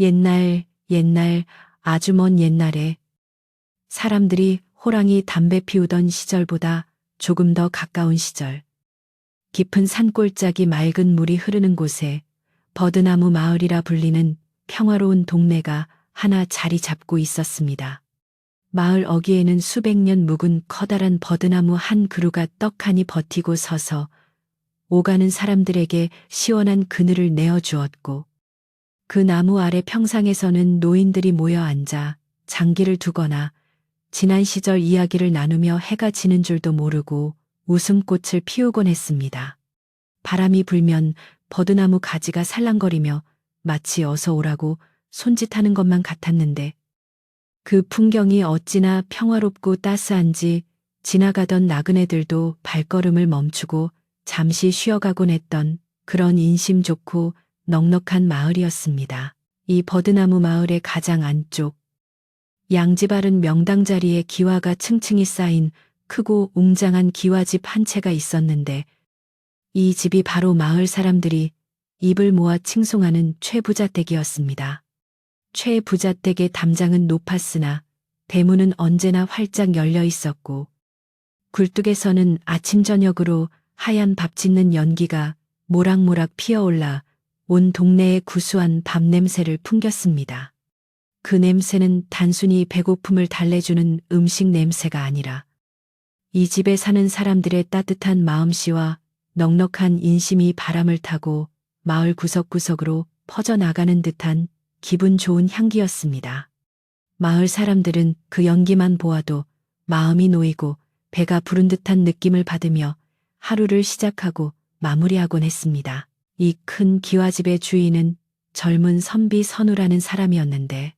옛날, 아주 먼 옛날에 사람들이 호랑이 담배 피우던 시절보다 조금 더 가까운 시절. 깊은 산골짜기 맑은 물이 흐르는 곳에 버드나무 마을이라 불리는 평화로운 동네가 하나 자리 잡고 있었습니다. 마을 어귀에는 수백 년 묵은 커다란 버드나무 한 그루가 떡하니 버티고 서서 오가는 사람들에게 시원한 그늘을 내어주었고, 그 나무 아래 평상에서는 노인들이 모여 앉아 장기를 두거나 지난 시절 이야기를 나누며 해가 지는 줄도 모르고 웃음꽃을 피우곤 했습니다. 바람이 불면 버드나무 가지가 살랑거리며 마치 어서 오라고 손짓하는 것만 같았는데, 그 풍경이 어찌나 평화롭고 따스한지 지나가던 나그네들도 발걸음을 멈추고 잠시 쉬어가곤 했던 그런 인심 좋고 넉넉한 마을이었습니다. 이 버드나무 마을의 가장 안쪽, 양지 바른 명당 자리에 기와가 층층이 쌓인 크고 웅장한 기와집 한 채가 있었는데, 이 집이 바로 마을 사람들이 입을 모아 칭송하는 최부자댁이었습니다. 최부자댁의 담장은 높았으나 대문은 언제나 활짝 열려 있었고, 굴뚝에서는 아침 저녁으로 하얀 밥 짓는 연기가 모락모락 피어올라 온 동네에 구수한 밥 냄새를 풍겼습니다. 그 냄새는 단순히 배고픔을 달래주는 음식 냄새가 아니라 이 집에 사는 사람들의 따뜻한 마음씨와 넉넉한 인심이 바람을 타고 마을 구석구석으로 퍼져나가는 듯한 기분 좋은 향기였습니다. 마을 사람들은 그 연기만 보아도 마음이 놓이고 배가 부른 듯한 느낌을 받으며 하루를 시작하고 마무리하곤 했습니다. 이 큰 기와집의 주인은 젊은 선비 선우라는 사람이었는데,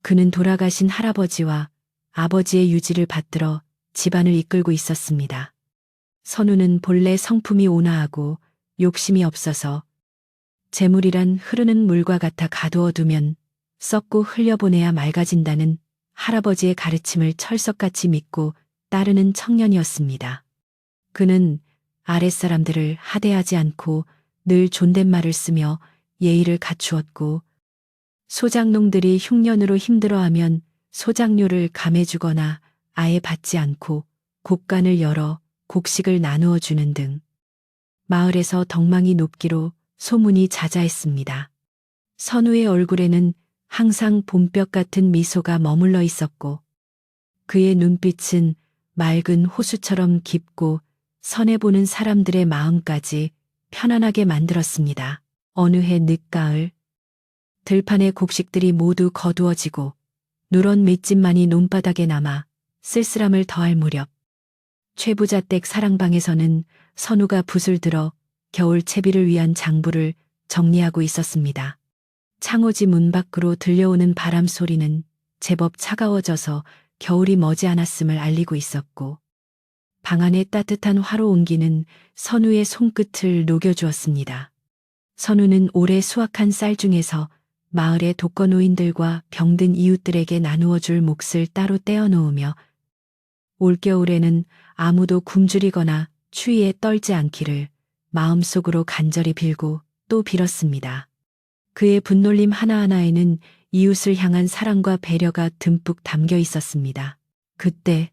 그는 돌아가신 할아버지와 아버지의 유지를 받들어 집안을 이끌고 있었습니다. 선우는 본래 성품이 온화하고 욕심이 없어서 재물이란 흐르는 물과 같아 가두어두면 썩고 흘려보내야 맑아진다는 할아버지의 가르침을 철석같이 믿고 따르는 청년이었습니다. 그는 아랫사람들을 하대하지 않고 늘 존댓말을 쓰며 예의를 갖추었고, 소작농들이 흉년으로 힘들어하면 소작료를 감해주거나 아예 받지 않고 곡간을 열어 곡식을 나누어 주는 등 마을에서 덕망이 높기로 소문이 자자했습니다. 선우의 얼굴에는 항상 봄볕 같은 미소가 머물러 있었고, 그의 눈빛은 맑은 호수처럼 깊고 선해보는 사람들의 마음까지 편안하게 만들었습니다. 어느 해 늦가을, 들판의 곡식들이 모두 거두어지고 누런 밑집만이 논바닥에 남아 쓸쓸함을 더할 무렵, 최부자댁 사랑방에서는 선우가 붓을 들어 겨울 채비를 위한 장부를 정리하고 있었습니다. 창호지 문 밖으로 들려오는 바람 소리는 제법 차가워져서 겨울이 머지않았음을 알리고 있었고, 방 안의 따뜻한 화로 온기는 선우의 손끝을 녹여주었습니다. 선우는 올해 수확한 쌀 중에서 마을의 독거노인들과 병든 이웃들에게 나누어 줄 몫을 따로 떼어 놓으며, 올겨울에는 아무도 굶주리거나 추위에 떨지 않기를 마음속으로 간절히 빌고 또 빌었습니다. 그의 분놀림 하나하나에는 이웃을 향한 사랑과 배려가 듬뿍 담겨 있었습니다. 그때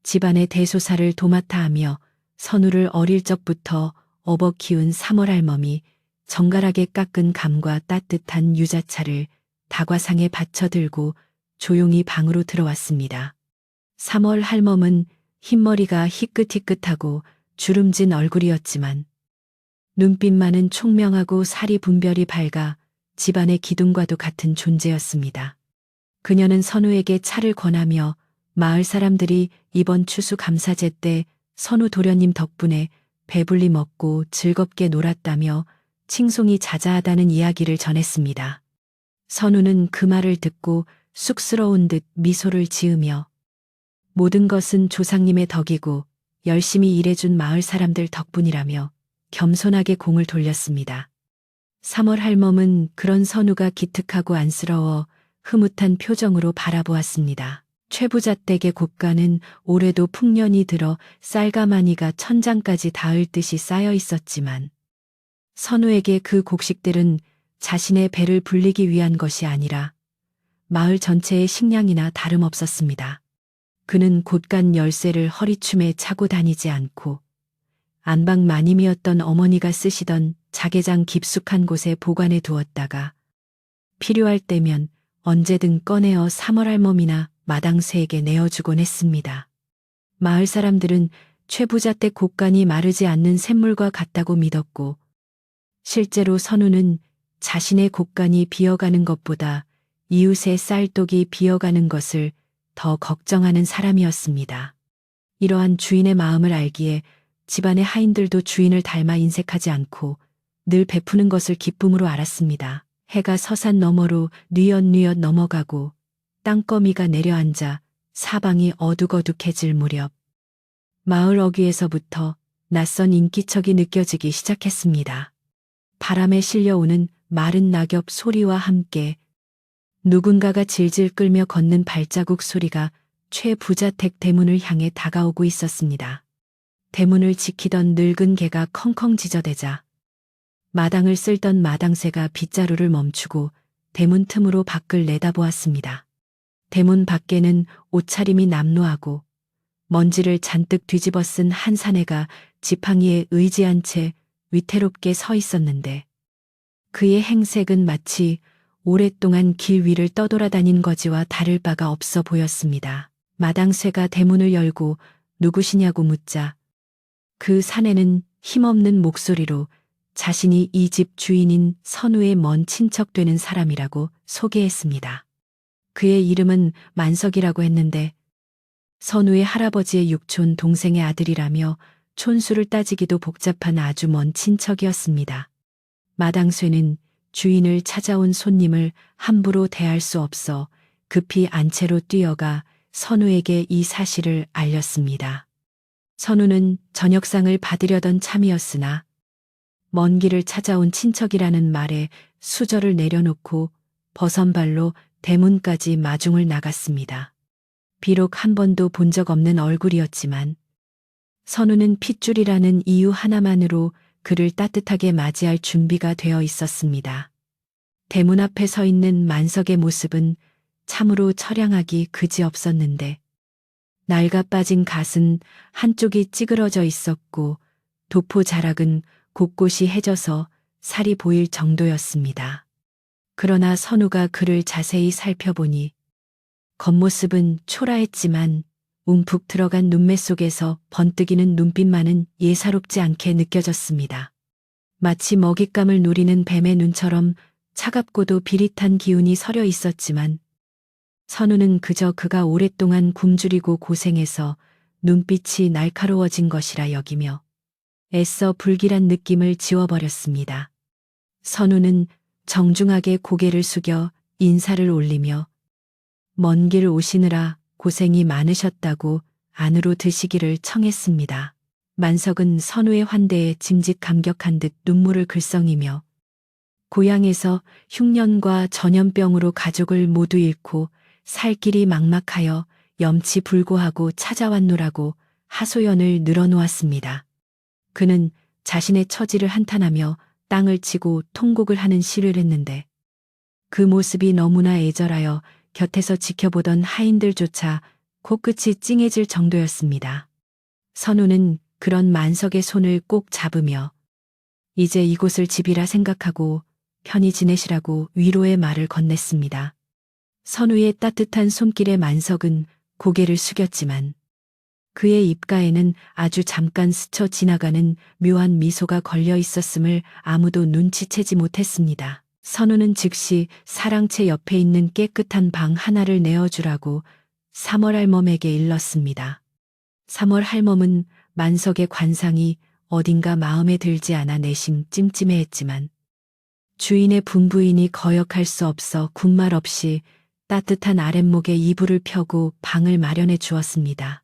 집안의 대소사를 도맡아 하며 선우를 어릴 적부터 업어 키운 3월 할멈이 정갈하게 깎은 감과 따뜻한 유자차를 다과상에 받쳐 들고 조용히 방으로 들어왔습니다. 3월 할멈은 흰머리가 희끗희끗하고 주름진 얼굴이었지만 눈빛만은 총명하고 살이 분별이 밝아 집안의 기둥과도 같은 존재였습니다. 그녀는 선우에게 차를 권하며 마을 사람들이 이번 추수 감사제 때 선우 도련님 덕분에 배불리 먹고 즐겁게 놀았다며 칭송이 자자하다는 이야기를 전했습니다. 선우는 그 말을 듣고 쑥스러운 듯 미소를 지으며 모든 것은 조상님의 덕이고 열심히 일해준 마을 사람들 덕분이라며 겸손하게 공을 돌렸습니다. 3월 할멈은 그런 선우가 기특하고 안쓰러워 흐뭇한 표정으로 바라보았습니다. 최부자댁의 곡간은 올해도 풍년이 들어 쌀가마니가 천장까지 닿을 듯이 쌓여 있었지만 선우에게 그 곡식들은 자신의 배를 불리기 위한 것이 아니라 마을 전체의 식량이나 다름없었습니다. 그는 곳간 열쇠를 허리춤에 차고 다니지 않고 안방 마님이었던 어머니가 쓰시던 자개장 깊숙한 곳에 보관해 두었다가 필요할 때면 언제든 꺼내어 사월할멈이나 마당쇠에게 내어주곤 했습니다. 마을 사람들은 최 부자 댁 곳간이 마르지 않는 샘물과 같다고 믿었고 실제로 선우는 자신의 곳간이 비어가는 것보다 이웃의 쌀독이 비어가는 것을 더 걱정하는 사람이었습니다. 이러한 주인의 마음을 알기에 집안의 하인들도 주인을 닮아 인색하지 않고 늘 베푸는 것을 기쁨으로 알았습니다. 해가 서산 너머로 뉘엿뉘엿 넘어가고 땅거미가 내려앉아 사방이 어둑어둑해질 무렵 마을 어귀에서부터 낯선 인기척이 느껴지기 시작했습니다. 바람에 실려오는 마른 낙엽 소리와 함께 누군가가 질질 끌며 걷는 발자국 소리가 최 부자택 대문을 향해 다가오고 있었습니다. 대문을 지키던 늙은 개가 컹컹 짖어대자 마당을 쓸던 마당새가 빗자루를 멈추고 대문 틈으로 밖을 내다보았습니다. 대문 밖에는 옷차림이 남루하고 먼지를 잔뜩 뒤집어 쓴 한 사내가 지팡이에 의지한 채 위태롭게 서 있었는데 그의 행색은 마치 오랫동안 길 위를 떠돌아다닌 거지와 다를 바가 없어 보였습니다. 마당쇠가 대문을 열고 누구시냐고 묻자 그 사내는 힘없는 목소리로 자신이 이 집 주인인 선우의 먼 친척 되는 사람이라고 소개했습니다. 그의 이름은 만석이라고 했는데 선우의 할아버지의 육촌 동생의 아들이라며 촌수를 따지기도 복잡한 아주 먼 친척이었습니다. 마당쇠는 주인을 찾아온 손님을 함부로 대할 수 없어 급히 안채로 뛰어가 선우에게 이 사실을 알렸습니다. 선우는 저녁상을 받으려던 참이었으나 먼 길을 찾아온 친척이라는 말에 수저를 내려놓고 버선발로 대문까지 마중을 나갔습니다. 비록 한 번도 본 적 없는 얼굴이었지만 선우는 핏줄이라는 이유 하나만으로 그를 따뜻하게 맞이할 준비가 되어 있었습니다. 대문 앞에 서 있는 만석의 모습은 참으로 처량하기 그지없었는데 낡아 빠진 갓은 한쪽이 찌그러져 있었고 도포 자락은 곳곳이 해져서 살이 보일 정도였습니다. 그러나 선우가 그를 자세히 살펴보니 겉모습은 초라했지만 움푹 들어간 눈매 속에서 번뜩이는 눈빛만은 예사롭지 않게 느껴졌습니다. 마치 먹잇감을 노리는 뱀의 눈처럼 차갑고도 비릿한 기운이 서려 있었지만 선우는 그저 그가 오랫동안 굶주리고 고생해서 눈빛이 날카로워진 것이라 여기며 애써 불길한 느낌을 지워버렸습니다. 선우는 정중하게 고개를 숙여 인사를 올리며 먼 길 오시느라 고생이 많으셨다고 안으로 드시기를 청했습니다. 만석은 선우의 환대에 짐짓 감격한 듯 눈물을 글썽이며 고향에서 흉년과 전염병으로 가족을 모두 잃고 살 길이 막막하여 염치불고하고 찾아왔노라고 하소연을 늘어놓았습니다. 그는 자신의 처지를 한탄하며 땅을 치고 통곡을 하는 시를 했는데 그 모습이 너무나 애절하여 곁에서 지켜보던 하인들조차 코끝이 찡해질 정도였습니다. 선우는 그런 만석의 손을 꼭 잡으며 이제 이곳을 집이라 생각하고 편히 지내시라고 위로의 말을 건넸습니다. 선우의 따뜻한 손길에 만석은 고개를 숙였지만 그의 입가에는 아주 잠깐 스쳐 지나가는 묘한 미소가 걸려 있었음을 아무도 눈치채지 못했습니다. 선우는 즉시 사랑채 옆에 있는 깨끗한 방 하나를 내어주라고 삼월할멈에게 일렀습니다. 삼월할멈은 만석의 관상이 어딘가 마음에 들지 않아 내심 찜찜해했지만 주인의 분부인이 거역할 수 없어 군말 없이 따뜻한 아랫목에 이불을 펴고 방을 마련해 주었습니다.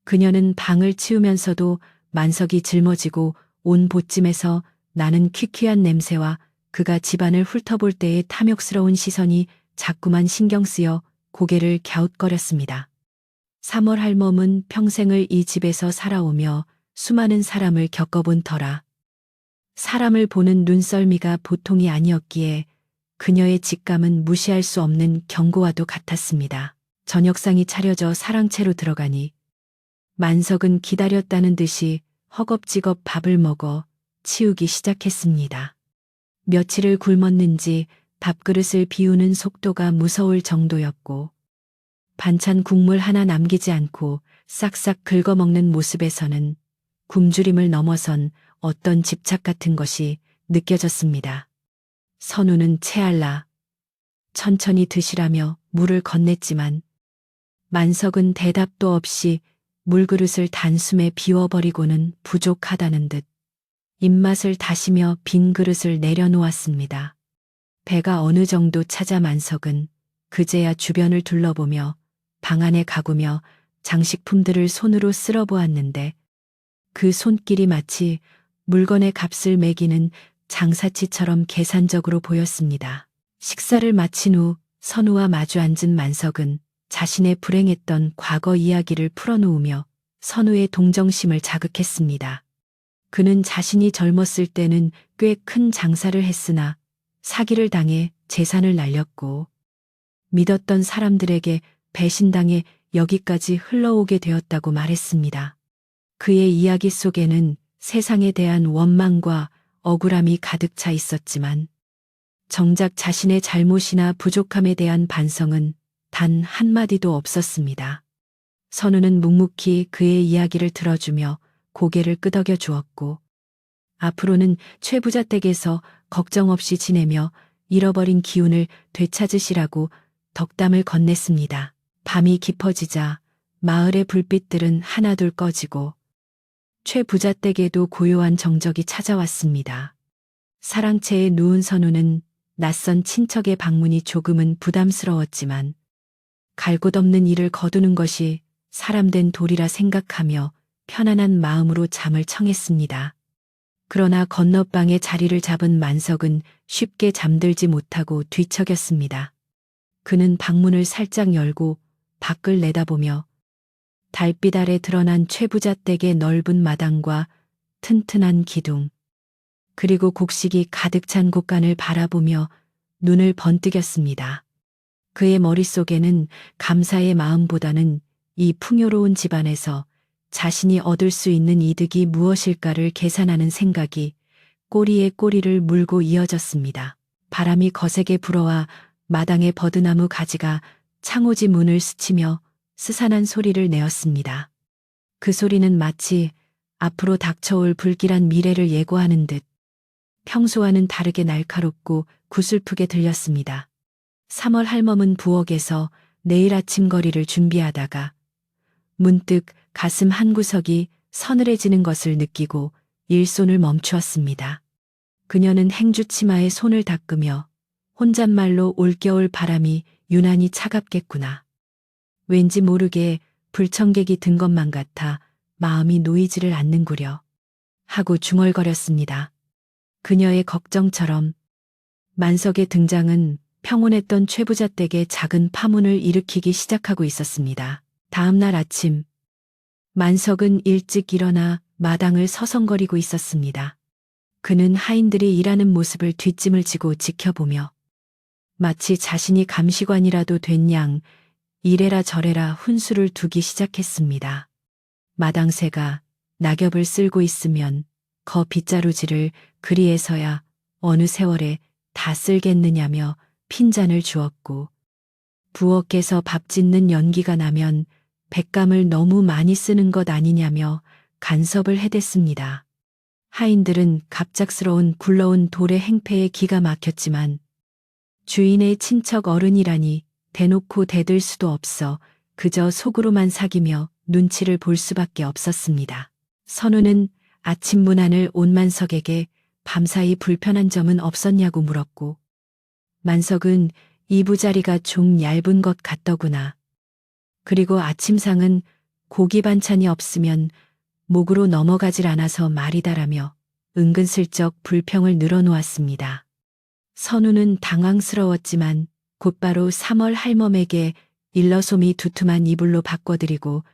그녀는 방을 치우면서도 만석이 짊어지고 온 보찜에서 나는 퀴퀴한 냄새와 그가 집안을 훑어볼 때의 탐욕스러운 시선이 자꾸만 신경 쓰여 고개를 갸웃거렸습니다. 삼월할멈은 평생을 이 집에서 살아오며 수많은 사람을 겪어본 터라 사람을 보는 눈썰미가 보통이 아니었기에 그녀의 직감은 무시할 수 없는 경고와도 같았습니다. 저녁상이 차려져 사랑채로 들어가니 만석은 기다렸다는 듯이 허겁지겁 밥을 먹어 치우기 시작했습니다. 며칠을 굶었는지 밥그릇을 비우는 속도가 무서울 정도였고 반찬 국물 하나 남기지 않고 싹싹 긁어먹는 모습에서는 굶주림을 넘어선 어떤 집착 같은 것이 느껴졌습니다. 선우는 체할라 천천히 드시라며 물을 건넸지만 만석은 대답도 없이 물그릇을 단숨에 비워버리고는 부족하다는 듯 입맛을 다시며 빈 그릇을 내려놓았습니다. 배가 어느 정도 차자 만석은 그제야 주변을 둘러보며 방 안에 가구며 장식품들을 손으로 쓸어보았는데 그 손길이 마치 물건의 값을 매기는 장사치처럼 계산적으로 보였습니다. 식사를 마친 후 선우와 마주 앉은 만석은 자신의 불행했던 과거 이야기를 풀어놓으며 선우의 동정심을 자극했습니다. 그는 자신이 젊었을 때는 꽤 큰 장사를 했으나 사기를 당해 재산을 날렸고 믿었던 사람들에게 배신당해 여기까지 흘러오게 되었다고 말했습니다. 그의 이야기 속에는 세상에 대한 원망과 억울함이 가득 차 있었지만 정작 자신의 잘못이나 부족함에 대한 반성은 단 한마디도 없었습니다. 선우는 묵묵히 그의 이야기를 들어주며 고개를 끄덕여 주었고 앞으로는 최 부자 댁에서 걱정 없이 지내며 잃어버린 기운을 되찾으시라고 덕담을 건넸습니다. 밤이 깊어지자 마을의 불빛들은 하나둘 꺼지고 최 부자 댁에도 고요한 정적이 찾아왔습니다. 사랑채에 누운 선우는 낯선 친척의 방문이 조금은 부담스러웠지만 갈 곳 없는 일을 거두는 것이 사람된 도리라 생각하며 편안한 마음으로 잠을 청했습니다. 그러나 건너방에 자리를 잡은 만석은 쉽게 잠들지 못하고 뒤척였습니다. 그는 방문을 살짝 열고 밖을 내다보며 달빛 아래 드러난 최부자 댁의 넓은 마당과 튼튼한 기둥, 그리고 곡식이 가득 찬 곳간을 바라보며 눈을 번뜩였습니다. 그의 머릿속에는 감사의 마음보다는 이 풍요로운 집안에서 자신이 얻을 수 있는 이득이 무엇일까를 계산하는 생각이 꼬리에 꼬리를 물고 이어졌습니다. 바람이 거세게 불어와 마당의 버드나무 가지가 창호지 문을 스치며 스산한 소리를 내었습니다. 그 소리는 마치 앞으로 닥쳐올 불길한 미래를 예고하는 듯 평소와는 다르게 날카롭고 구슬프게 들렸습니다. 3월 할멈은 부엌에서 내일 아침 거리를 준비하다가 문득 가슴 한구석이 서늘해지는 것을 느끼고 일손을 멈추었습니다. 그녀는 행주치마에 손을 닦으며 혼잣말로 올겨울 바람이 유난히 차갑겠구나. 왠지 모르게 불청객이 든 것만 같아 마음이 놓이지를 않는구려 하고 중얼거렸습니다. 그녀의 걱정처럼 만석의 등장은 평온했던 최부자 댁에 작은 파문을 일으키기 시작하고 있었습니다. 다음 날 아침 만석은 일찍 일어나 마당을 서성거리고 있었습니다. 그는 하인들이 일하는 모습을 뒷짐을 지고 지켜보며 마치 자신이 감시관이라도 된 양 이래라 저래라 훈수를 두기 시작했습니다. 마당새가 낙엽을 쓸고 있으면 거 빗자루질을 그리해서야 어느 세월에 다 쓸겠느냐며 핀잔을 주었고 부엌에서 밥 짓는 연기가 나면 백감을 너무 많이 쓰는 것 아니냐며 간섭을 해댔습니다. 하인들은 갑작스러운 굴러온 돌의 행패에 기가 막혔지만 주인의 친척 어른이라니 대놓고 대들 수도 없어 그저 속으로만 사귀며 눈치를 볼 수밖에 없었습니다. 선우는 아침 문안을 온 만석에게 밤사이 불편한 점은 없었냐고 물었고 만석은 이부자리가 좀 얇은 것 같더구나. 그리고 아침상은 고기 반찬이 없으면 목으로 넘어가질 않아서 말이다라며 은근슬쩍 불평을 늘어놓았습니다. 선우는 당황스러웠지만 곧바로 3월 할멈에게 일러솜이 두툼한 이불로 바꿔드리고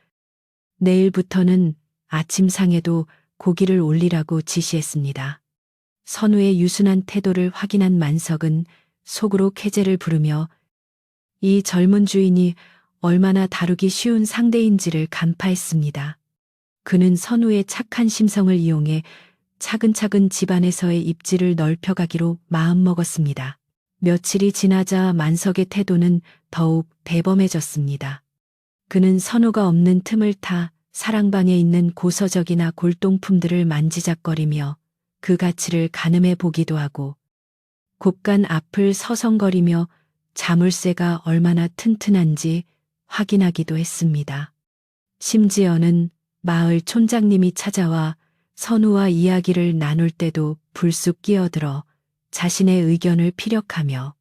내일부터는 아침상에도 고기를 올리라고 지시했습니다. 선우의 유순한 태도를 확인한 만석은 속으로 쾌재를 부르며 이 젊은 주인이 얼마나 다루기 쉬운 상대인지를 간파했습니다. 그는 선우의 착한 심성을 이용해 차근차근 집안에서의 입지를 넓혀가기로 마음먹었습니다. 며칠이 지나자 만석의 태도는 더욱 대범해졌습니다. 그는 선우가 없는 틈을 타 사랑방에 있는 고서적이나 골동품들을 만지작거리며 그 가치를 가늠해 보기도 하고 곳간 앞을 서성거리며 자물쇠가 얼마나 튼튼한지 확인하기도 했습니다. 심지어는 마을 촌장님이 찾아와 선우와 이야기를 나눌 때도 불쑥 끼어들어 자신의 의견을 피력하며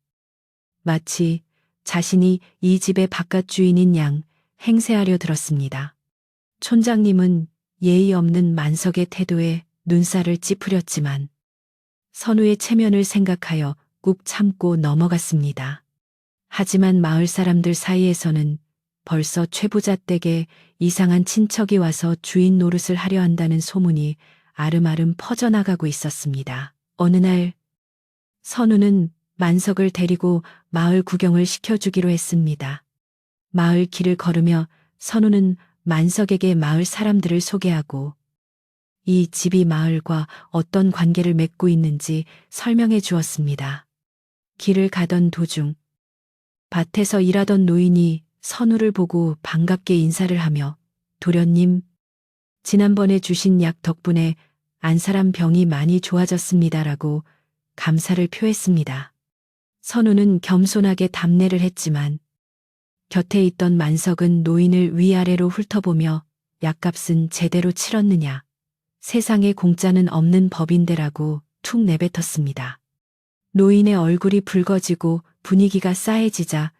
마치 자신이 이 집의 바깥 주인인 양 행세하려 들었습니다. 촌장님은 예의 없는 만석의 태도에 눈살을 찌푸렸지만 선우의 체면을 생각하여 꾹 참고 넘어갔습니다. 하지만 마을 사람들 사이에서는 벌써 최부자 댁에 이상한 친척이 와서 주인 노릇을 하려 한다는 소문이 아름아름 퍼져나가고 있었습니다. 어느 날 선우는 만석을 데리고 마을 구경을 시켜주기로 했습니다. 마을 길을 걸으며 선우는 만석에게 마을 사람들을 소개하고 이 집이 마을과 어떤 관계를 맺고 있는지 설명해 주었습니다. 길을 가던 도중 밭에서 일하던 노인이 선우를 보고 반갑게 인사를 하며 도련님, 지난번에 주신 약 덕분에 안사람 병이 많이 좋아졌습니다라고 감사를 표했습니다. 선우는 겸손하게 답례를 했지만 곁에 있던 만석은 노인을 위아래로 훑어보며 약값은 제대로 치렀느냐, 세상에 공짜는 없는 법인데라고 툭 내뱉었습니다. 노인의 얼굴이 붉어지고 분위기가 싸해지자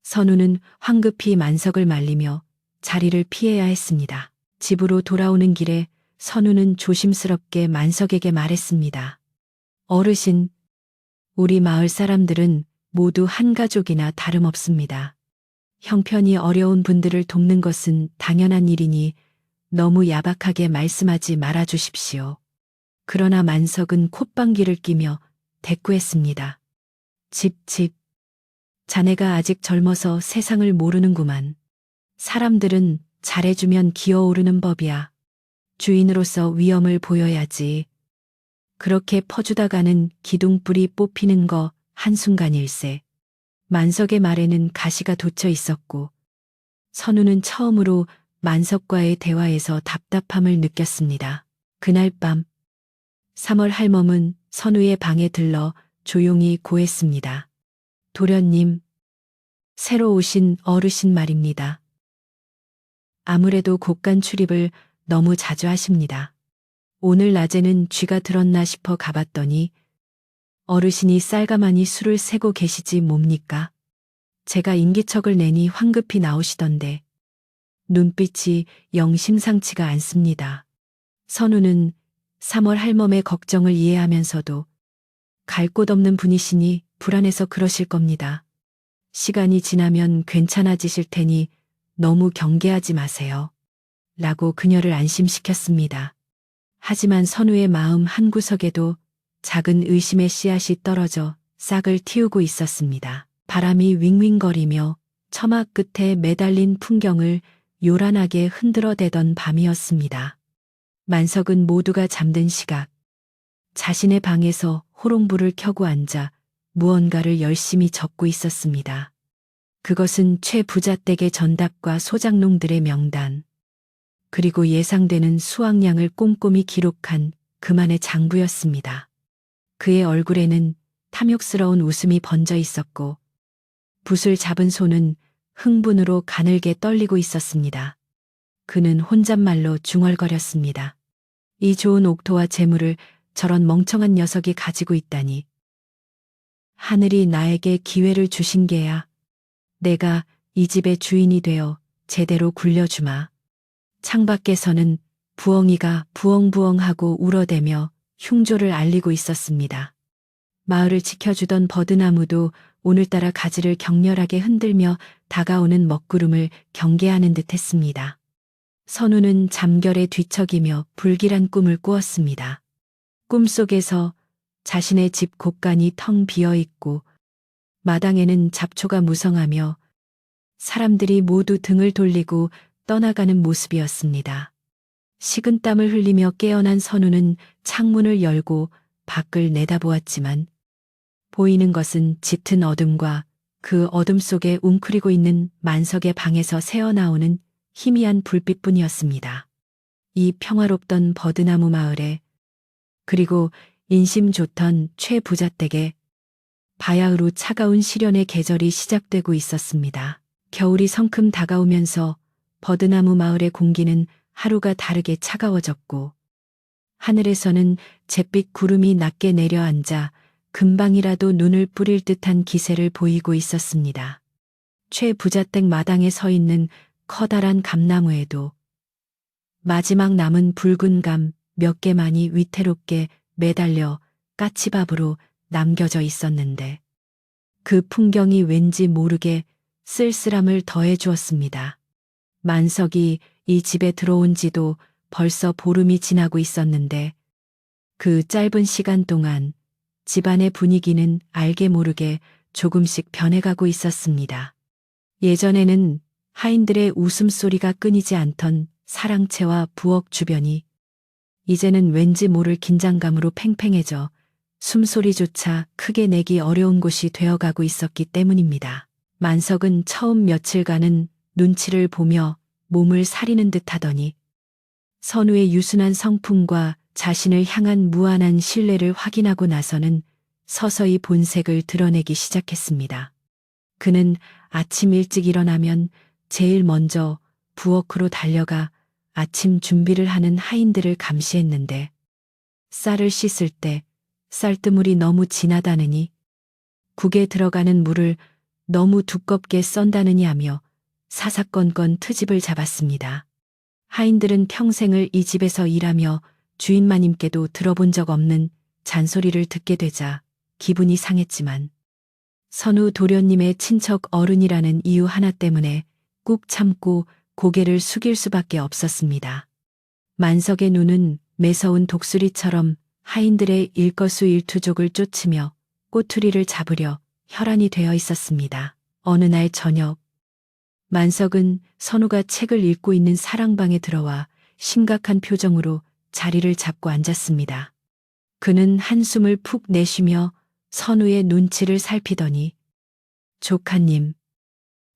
선우는 황급히 만석을 말리며 자리를 피해야 했습니다. 집으로 돌아오는 길에 선우는 조심스럽게 만석에게 말했습니다. 어르신, 우리 마을 사람들은 모두 한 가족이나 다름없습니다. 형편이 어려운 분들을 돕는 것은 당연한 일이니 너무 야박하게 말씀하지 말아 주십시오. 그러나 만석은 콧방귀를 끼며 대꾸했습니다. 집. 자네가 아직 젊어서 세상을 모르는구만. 사람들은 잘해주면 기어오르는 법이야. 주인으로서 위엄을 보여야지. 그렇게 퍼주다가는 기둥불이 뽑히는 거 한순간일세. 만석의 말에는 가시가 돋쳐 있었고 선우는 처음으로 만석과의 대화에서 답답함을 느꼈습니다. 그날 밤 3월 할멈은 선우의 방에 들러 조용히 고했습니다. 도련님, 새로 오신 어르신 말입니다. 아무래도 곳간 출입을 너무 자주 하십니다. 오늘 낮에는 쥐가 들었나 싶어 가봤더니 어르신이 쌀가마니 술을 세고 계시지 뭡니까? 제가 인기척을 내니 황급히 나오시던데 눈빛이 영 심상치가 않습니다. 선우는 3월 할멈의 걱정을 이해하면서도 갈 곳 없는 분이시니 불안해서 그러실 겁니다. 시간이 지나면 괜찮아지실 테니 너무 경계하지 마세요. 라고 그녀를 안심시켰습니다. 하지만 선우의 마음 한구석에도 작은 의심의 씨앗이 떨어져 싹을 틔우고 있었습니다. 바람이 윙윙거리며 처마 끝에 매달린 풍경을 요란하게 흔들어대던 밤이었습니다. 만석은 모두가 잠든 시각 자신의 방에서 호롱불을 켜고 앉아 무언가를 열심히 적고 있었습니다. 그것은 최 부자댁의 전답과 소장농들의 명단, 그리고 예상되는 수확량을 꼼꼼히 기록한 그만의 장부였습니다. 그의 얼굴에는 탐욕스러운 웃음이 번져 있었고 붓을 잡은 손은 흥분으로 가늘게 떨리고 있었습니다. 그는 혼잣말로 중얼거렸습니다. 이 좋은 옥토와 재물을 저런 멍청한 녀석이 가지고 있다니. 하늘이 나에게 기회를 주신 게야. 내가 이 집의 주인이 되어 제대로 굴려주마. 창밖에서는 부엉이가 부엉부엉하고 울어대며 흉조를 알리고 있었습니다. 마을을 지켜주던 버드나무도 오늘따라 가지를 격렬하게 흔들며 다가오는 먹구름을 경계하는 듯 했습니다. 선우는 잠결에 뒤척이며 불길한 꿈을 꾸었습니다. 꿈속에서 자신의 집 곳간이 텅 비어 있고 마당에는 잡초가 무성하며 사람들이 모두 등을 돌리고 떠나가는 모습이었습니다. 식은땀을 흘리며 깨어난 선우는 창문을 열고 밖을 내다보았지만 보이는 것은 짙은 어둠과 그 어둠 속에 웅크리고 있는 만석의 방에서 새어나오는 희미한 불빛뿐이었습니다. 이 평화롭던 버드나무 마을에, 그리고 인심 좋던 최 부자 댁에 바야흐로 차가운 시련의 계절이 시작되고 있었습니다. 겨울이 성큼 다가오면서 버드나무 마을의 공기는 하루가 다르게 차가워졌고 하늘에서는 잿빛 구름이 낮게 내려앉아 금방이라도 눈을 뿌릴 듯한 기세를 보이고 있었습니다. 최 부자댁 마당에 서 있는 커다란 감나무에도 마지막 남은 붉은 감 몇 개만이 위태롭게 매달려 까치밥으로 남겨져 있었는데 그 풍경이 왠지 모르게 쓸쓸함을 더해 주었습니다. 만석이 이 집에 들어온 지도 벌써 보름이 지나고 있었는데 그 짧은 시간 동안 집안의 분위기는 알게 모르게 조금씩 변해가고 있었습니다. 예전에는 하인들의 웃음소리가 끊이지 않던 사랑채와 부엌 주변이 이제는 왠지 모를 긴장감으로 팽팽해져 숨소리조차 크게 내기 어려운 곳이 되어가고 있었기 때문입니다. 만석은 처음 며칠간은 눈치를 보며 몸을 사리는 듯 하더니 선우의 유순한 성품과 자신을 향한 무한한 신뢰를 확인하고 나서는 서서히 본색을 드러내기 시작했습니다. 그는 아침 일찍 일어나면 제일 먼저 부엌으로 달려가 아침 준비를 하는 하인들을 감시했는데 쌀을 씻을 때 쌀뜨물이 너무 진하다느니 국에 들어가는 물을 너무 두껍게 썬다느니 하며 사사건건 트집을 잡았습니다. 하인들은 평생을 이 집에서 일하며 주인마님께도 들어본 적 없는 잔소리를 듣게 되자 기분이 상했지만 선우 도련님의 친척 어른이라는 이유 하나 때문에 꾹 참고 고개를 숙일 수밖에 없었습니다. 만석의 눈은 매서운 독수리처럼 하인들의 일거수일투족을 쫓으며 꼬투리를 잡으려 혈안이 되어 있었습니다. 어느 날 저녁, 만석은 선우가 책을 읽고 있는 사랑방에 들어와 심각한 표정으로 자리를 잡고 앉았습니다. 그는 한숨을 푹 내쉬며 선우의 눈치를 살피더니 조카님,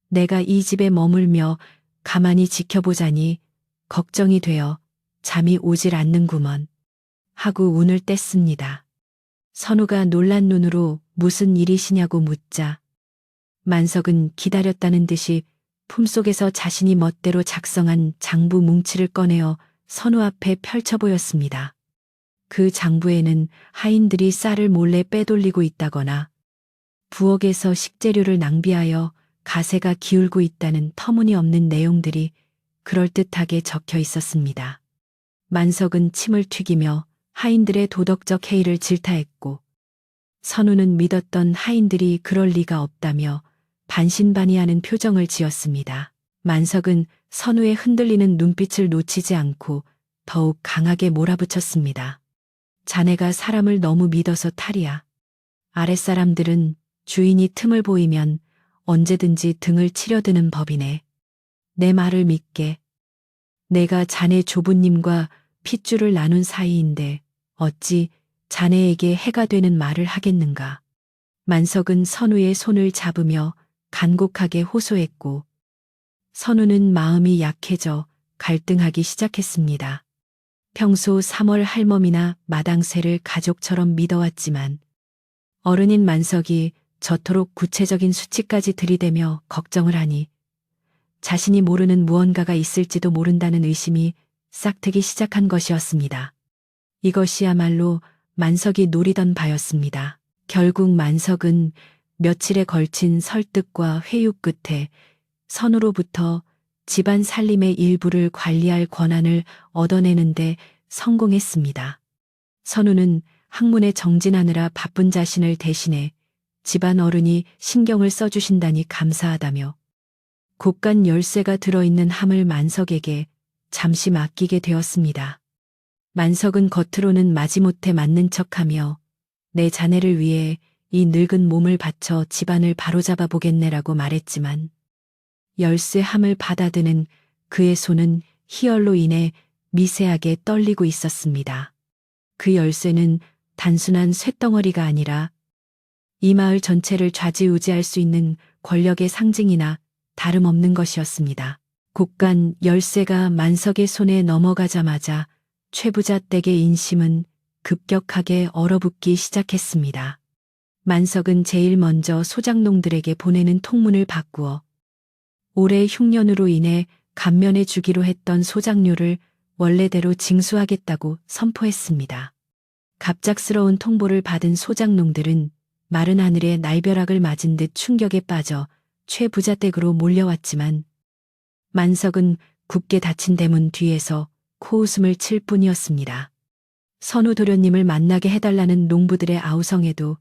내가 이 집에 머물며 가만히 지켜보자니 걱정이 되어 잠이 오질 않는구먼 하고 운을 뗐습니다. 선우가 놀란 눈으로 무슨 일이시냐고 묻자 만석은 기다렸다는 듯이 품속에서 자신이 멋대로 작성한 장부 뭉치를 꺼내어 선우 앞에 펼쳐 보였습니다. 그 장부에는 하인들이 쌀을 몰래 빼돌리고 있다거나 부엌에서 식재료를 낭비하여 가세가 기울고 있다는 터무니없는 내용들이 그럴듯하게 적혀 있었습니다. 만석은 침을 튀기며 하인들의 도덕적 해이를 질타했고 선우는 믿었던 하인들이 그럴 리가 없다며 반신반의하는 표정을 지었습니다. 만석은 선우의 흔들리는 눈빛을 놓치지 않고 더욱 강하게 몰아붙였습니다. 자네가 사람을 너무 믿어서 탈이야. 아랫사람들은 주인이 틈을 보이면 언제든지 등을 치려드는 법이네. 내 말을 믿게. 내가 자네 조부님과 핏줄을 나눈 사이인데 어찌 자네에게 해가 되는 말을 하겠는가. 만석은 선우의 손을 잡으며 간곡하게 호소했고 선우는 마음이 약해져 갈등하기 시작했습니다. 평소 3월 할멈이나 마당쇠를 가족처럼 믿어왔지만 어른인 만석이 저토록 구체적인 수치까지 들이대며 걱정을 하니 자신이 모르는 무언가가 있을지도 모른다는 의심이 싹트기 시작한 것이었습니다. 이것이야말로 만석이 노리던 바였습니다. 결국 만석은 며칠에 걸친 설득과 회유 끝에 선우로부터 집안 살림의 일부를 관리할 권한을 얻어내는데 성공했습니다. 선우는 학문에 정진하느라 바쁜 자신을 대신해 집안 어른이 신경을 써주신다니 감사하다며 곳간 열쇠가 들어있는 함을 만석에게 잠시 맡기게 되었습니다. 만석은 겉으로는 마지못해 맞는 척하며 내 자네를 위해 이 늙은 몸을 바쳐 집안을 바로잡아 보겠네라고 말했지만 열쇠함을 받아드는 그의 손은 희열로 인해 미세하게 떨리고 있었습니다. 그 열쇠는 단순한 쇳덩어리가 아니라 이 마을 전체를 좌지우지할 수 있는 권력의 상징이나 다름없는 것이었습니다. 곡간 열쇠가 만석의 손에 넘어가자마자 최 부자 댁의 인심은 급격하게 얼어붙기 시작했습니다. 만석은 제일 먼저 소장농들에게 보내는 통문을 바꾸어 올해 흉년으로 인해 감면해 주기로 했던 소장료를 원래대로 징수하겠다고 선포했습니다. 갑작스러운 통보를 받은 소장농들은 마른 하늘에 날벼락을 맞은 듯 충격에 빠져 최 부자 댁으로 몰려왔지만 만석은 굳게 닫힌 대문 뒤에서 코웃음을 칠 뿐이었습니다. 선우 도련님을 만나게 해달라는 농부들의 아우성에도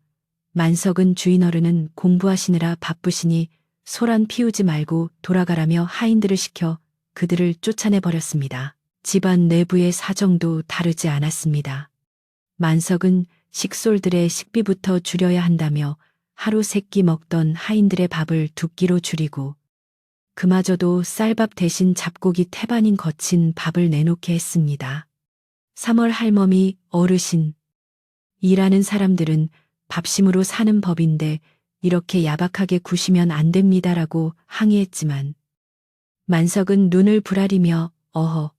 만석은 주인 어른은 공부하시느라 바쁘시니 소란 피우지 말고 돌아가라며 하인들을 시켜 그들을 쫓아내버렸습니다. 집안 내부의 사정도 다르지 않았습니다. 만석은 식솔들의 식비부터 줄여야 한다며 하루 3끼 먹던 하인들의 밥을 2끼로 줄이고 그마저도 쌀밥 대신 잡고기 태반인 거친 밥을 내놓게 했습니다. 3월 할멈이 어르신, 일하는 사람들은 밥심으로 사는 법인데 이렇게 야박하게 구시면 안 됩니다라고 항의했지만 만석은 눈을 부라리며 어허,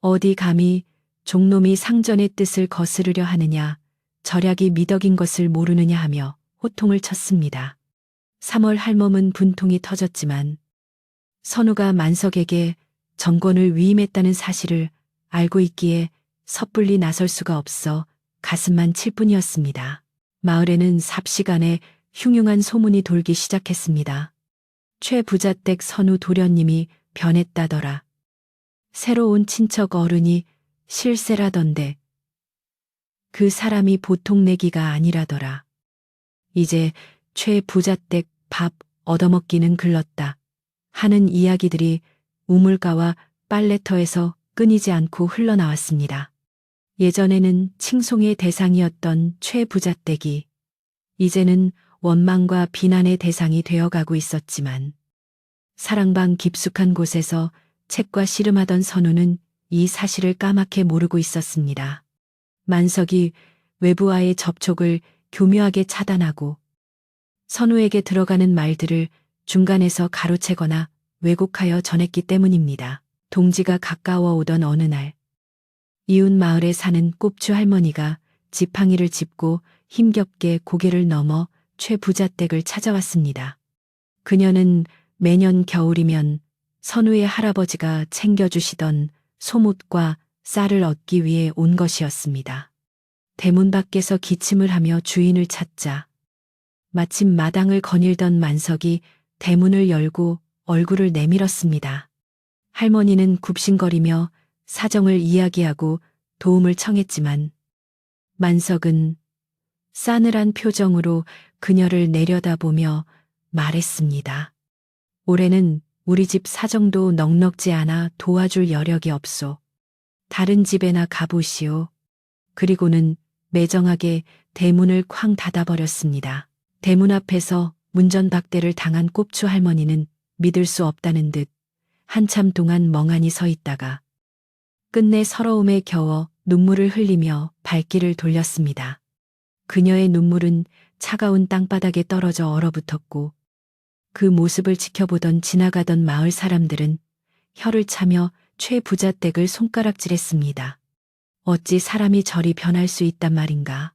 어디 감히 종놈이 상전의 뜻을 거스르려 하느냐, 절약이 미덕인 것을 모르느냐 하며 호통을 쳤습니다. 3월 할멈은 분통이 터졌지만 선우가 만석에게 정권을 위임했다는 사실을 알고 있기에 섣불리 나설 수가 없어 가슴만 칠 뿐이었습니다. 마을에는 삽시간에 흉흉한 소문이 돌기 시작했습니다. 최 부자댁 선우 도련님이 변했다더라. 새로운 친척 어른이 실세라던데 그 사람이 보통 내기가 아니라더라. 이제 최 부자댁 밥 얻어먹기는 글렀다 하는 이야기들이 우물가와 빨래터에서 끊이지 않고 흘러나왔습니다. 예전에는 칭송의 대상이었던 최 부자댁이 이제는 원망과 비난의 대상이 되어가고 있었지만 사랑방 깊숙한 곳에서 책과 씨름하던 선우는 이 사실을 까맣게 모르고 있었습니다. 만석이 외부와의 접촉을 교묘하게 차단하고 선우에게 들어가는 말들을 중간에서 가로채거나 왜곡하여 전했기 때문입니다. 동지가 가까워 오던 어느 날 이웃 마을에 사는 꼽추 할머니가 지팡이를 짚고 힘겹게 고개를 넘어 최 부자댁을 찾아왔습니다. 그녀는 매년 겨울이면 선우의 할아버지가 챙겨주시던 소못과 쌀을 얻기 위해 온 것이었습니다. 대문 밖에서 기침을 하며 주인을 찾자 마침 마당을 거닐던 만석이 대문을 열고 얼굴을 내밀었습니다. 할머니는 굽신거리며 사정을 이야기하고 도움을 청했지만 만석은 싸늘한 표정으로 그녀를 내려다보며 말했습니다. 올해는 우리 집 사정도 넉넉지 않아 도와줄 여력이 없소. 다른 집에나 가보시오. 그리고는 매정하게 대문을 쾅 닫아버렸습니다. 대문 앞에서 문전박대를 당한 꼽추 할머니는 믿을 수 없다는 듯 한참 동안 멍하니 서 있다가 끝내 서러움에 겨워 눈물을 흘리며 발길을 돌렸습니다. 그녀의 눈물은 차가운 땅바닥에 떨어져 얼어붙었고 그 모습을 지켜보던 지나가던 마을 사람들은 혀를 차며 최 부자댁을 손가락질했습니다. 어찌 사람이 저리 변할 수 있단 말인가.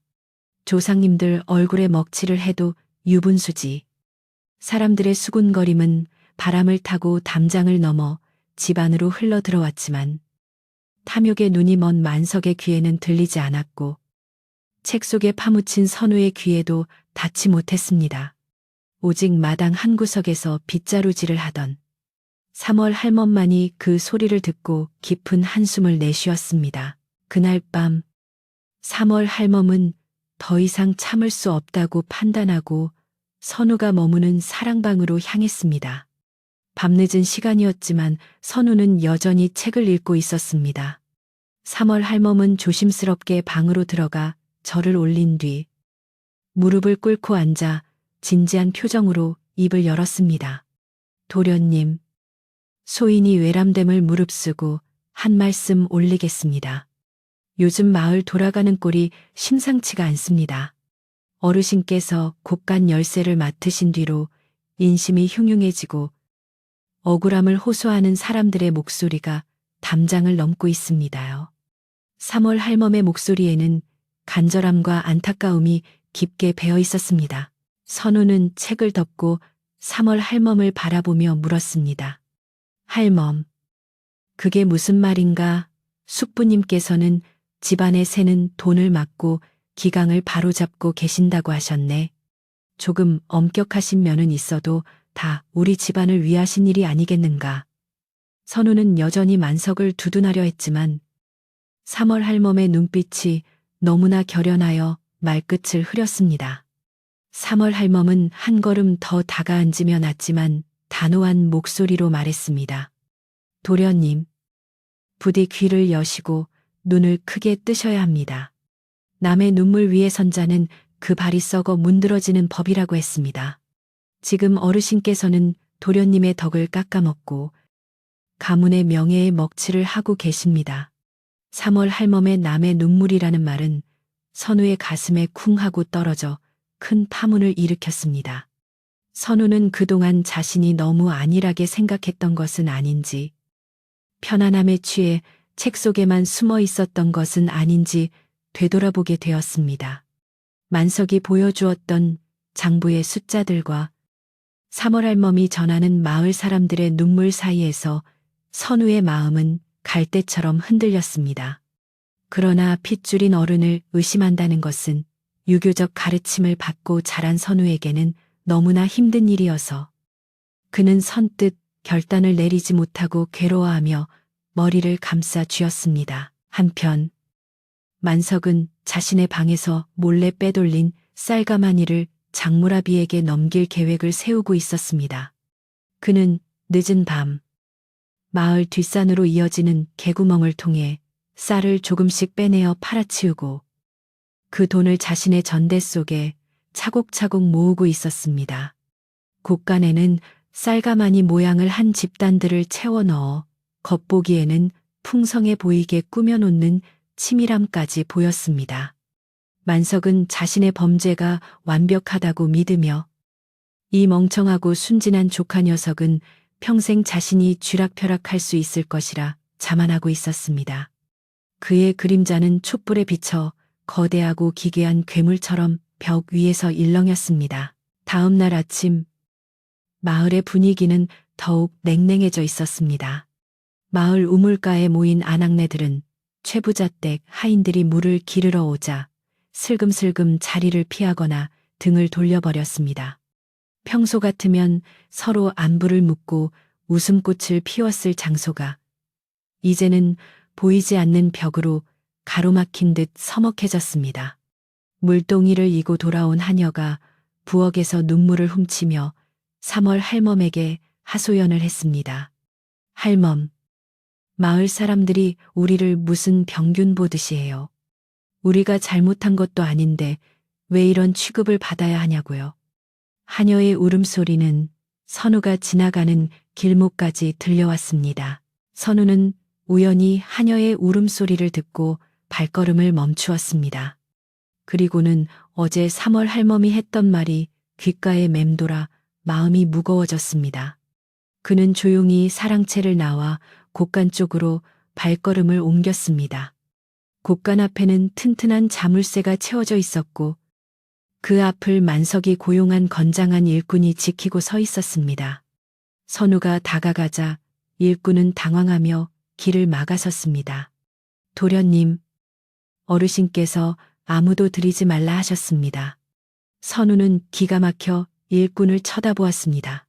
조상님들 얼굴에 먹칠을 해도 유분수지. 사람들의 수군거림은 바람을 타고 담장을 넘어 집 안으로 흘러 들어왔지만 탐욕의 눈이 먼 만석의 귀에는 들리지 않았고 책 속에 파묻힌 선우의 귀에도 닿지 못했습니다. 오직 마당 한 구석에서 빗자루질을 하던 3월 할멈만이 그 소리를 듣고 깊은 한숨을 내쉬었습니다. 그날 밤 3월 할멈은 더 이상 참을 수 없다고 판단하고 선우가 머무는 사랑방으로 향했습니다. 밤늦은 시간이었지만 선우는 여전히 책을 읽고 있었습니다. 3월 할멈은 조심스럽게 방으로 들어가 절을 올린 뒤 무릎을 꿇고 앉아 진지한 표정으로 입을 열었습니다. 도련님, 소인이 외람됨을 무릅쓰고 한 말씀 올리겠습니다. 요즘 마을 돌아가는 꼴이 심상치가 않습니다. 어르신께서 곳간 열쇠를 맡으신 뒤로 인심이 흉흉해지고 억울함을 호소하는 사람들의 목소리가 담장을 넘고 있습니다요. 3월 할멈의 목소리에는 간절함과 안타까움이 깊게 배어 있었습니다. 선우는 책을 덮고 3월 할멈을 바라보며 물었습니다. 할멈, 그게 무슨 말인가? 숙부님께서는 집안에 새는 돈을 막고 기강을 바로잡고 계신다고 하셨네. 조금 엄격하신 면은 있어도 다 우리 집안을 위하신 일이 아니겠는가. 선우는 여전히 만석을 두둔하려 했지만 3월 할멈의 눈빛이 너무나 결연하여 말끝을 흐렸습니다. 3월 할멈은 한 걸음 더 다가앉으며 낮지만 단호한 목소리로 말했습니다. 도련님, 부디 귀를 여시고 눈을 크게 뜨셔야 합니다. 남의 눈물 위에 선 자는 그 발이 썩어 문드러지는 법이라고 했습니다. 지금 어르신께서는 도련님의 덕을 깎아먹고 가문의 명예에 먹칠을 하고 계십니다. 3월 할멈의 남의 눈물이라는 말은 선우의 가슴에 쿵 하고 떨어져 큰 파문을 일으켰습니다. 선우는 그동안 자신이 너무 안일하게 생각했던 것은 아닌지, 편안함에 취해 책 속에만 숨어 있었던 것은 아닌지 되돌아보게 되었습니다. 만석이 보여주었던 장부의 숫자들과 3월 할멈이 전하는 마을 사람들의 눈물 사이에서 선우의 마음은 갈대처럼 흔들렸습니다. 그러나 핏줄인 어른을 의심한다는 것은 유교적 가르침을 받고 자란 선우에게는 너무나 힘든 일이어서 그는 선뜻 결단을 내리지 못하고 괴로워하며 머리를 감싸 쥐었습니다. 한편 만석은 자신의 방에서 몰래 빼돌린 쌀가마니를 장무라비에게 넘길 계획을 세우고 있었습니다. 그는 늦은 밤 마을 뒷산으로 이어지는 개구멍을 통해 쌀을 조금씩 빼내어 팔아치우고 그 돈을 자신의 전대 속에 차곡차곡 모으고 있었습니다. 곳간에는 쌀가마니 모양을 한 집단들을 채워 넣어 겉보기에는 풍성해 보이게 꾸며놓는 치밀함까지 보였습니다. 만석은 자신의 범죄가 완벽하다고 믿으며 이 멍청하고 순진한 조카 녀석은 평생 자신이 쥐락펴락할 수 있을 것이라 자만하고 있었습니다. 그의 그림자는 촛불에 비쳐 거대하고 기괴한 괴물처럼 벽 위에서 일렁였습니다. 다음 날 아침 마을의 분위기는 더욱 냉랭해져 있었습니다. 마을 우물가에 모인 아낙네들은 최부자댁 하인들이 물을 기르러 오자 슬금슬금 자리를 피하거나 등을 돌려버렸습니다. 평소 같으면 서로 안부를 묻고 웃음꽃을 피웠을 장소가 이제는 보이지 않는 벽으로 가로막힌 듯 서먹해졌습니다. 물동이를 이고 돌아온 하녀가 부엌에서 눈물을 훔치며 3월 할멈에게 하소연을 했습니다. 할멈, 마을 사람들이 우리를 무슨 병균 보듯이 해요. 우리가 잘못한 것도 아닌데 왜 이런 취급을 받아야 하냐고요. 하녀의 울음소리는 선우가 지나가는 길목까지 들려왔습니다. 선우는 우연히 하녀의 울음소리를 듣고 발걸음을 멈추었습니다. 그리고는 어제 3월 할멈이 했던 말이 귓가에 맴돌아 마음이 무거워졌습니다. 그는 조용히 사랑채를 나와 곳간 쪽으로 발걸음을 옮겼습니다. 곳간 앞에는 튼튼한 자물쇠가 채워져 있었고 그 앞을 만석이 고용한 건장한 일꾼이 지키고 서 있었습니다. 선우가 다가가자 일꾼은 당황하며 길을 막아섰습니다. 도련님, 어르신께서 아무도 들이지 말라 하셨습니다. 선우는 기가 막혀 일꾼을 쳐다보았습니다.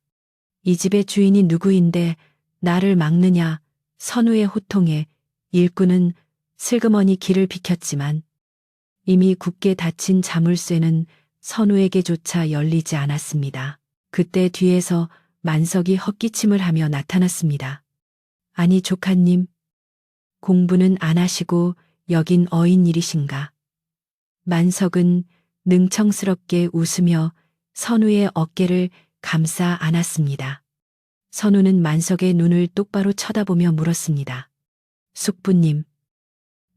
이 집의 주인이 누구인데 나를 막느냐. 선우의 호통에 일꾼은 슬그머니 길을 비켰지만 이미 굳게 닫힌 자물쇠는 선우에게조차 열리지 않았습니다. 그때 뒤에서 만석이 헛기침을 하며 나타났습니다. 아니 조카님, 공부는 안 하시고 여긴 어인 일이신가? 만석은 능청스럽게 웃으며 선우의 어깨를 감싸 안았습니다. 선우는 만석의 눈을 똑바로 쳐다보며 물었습니다. 숙부님,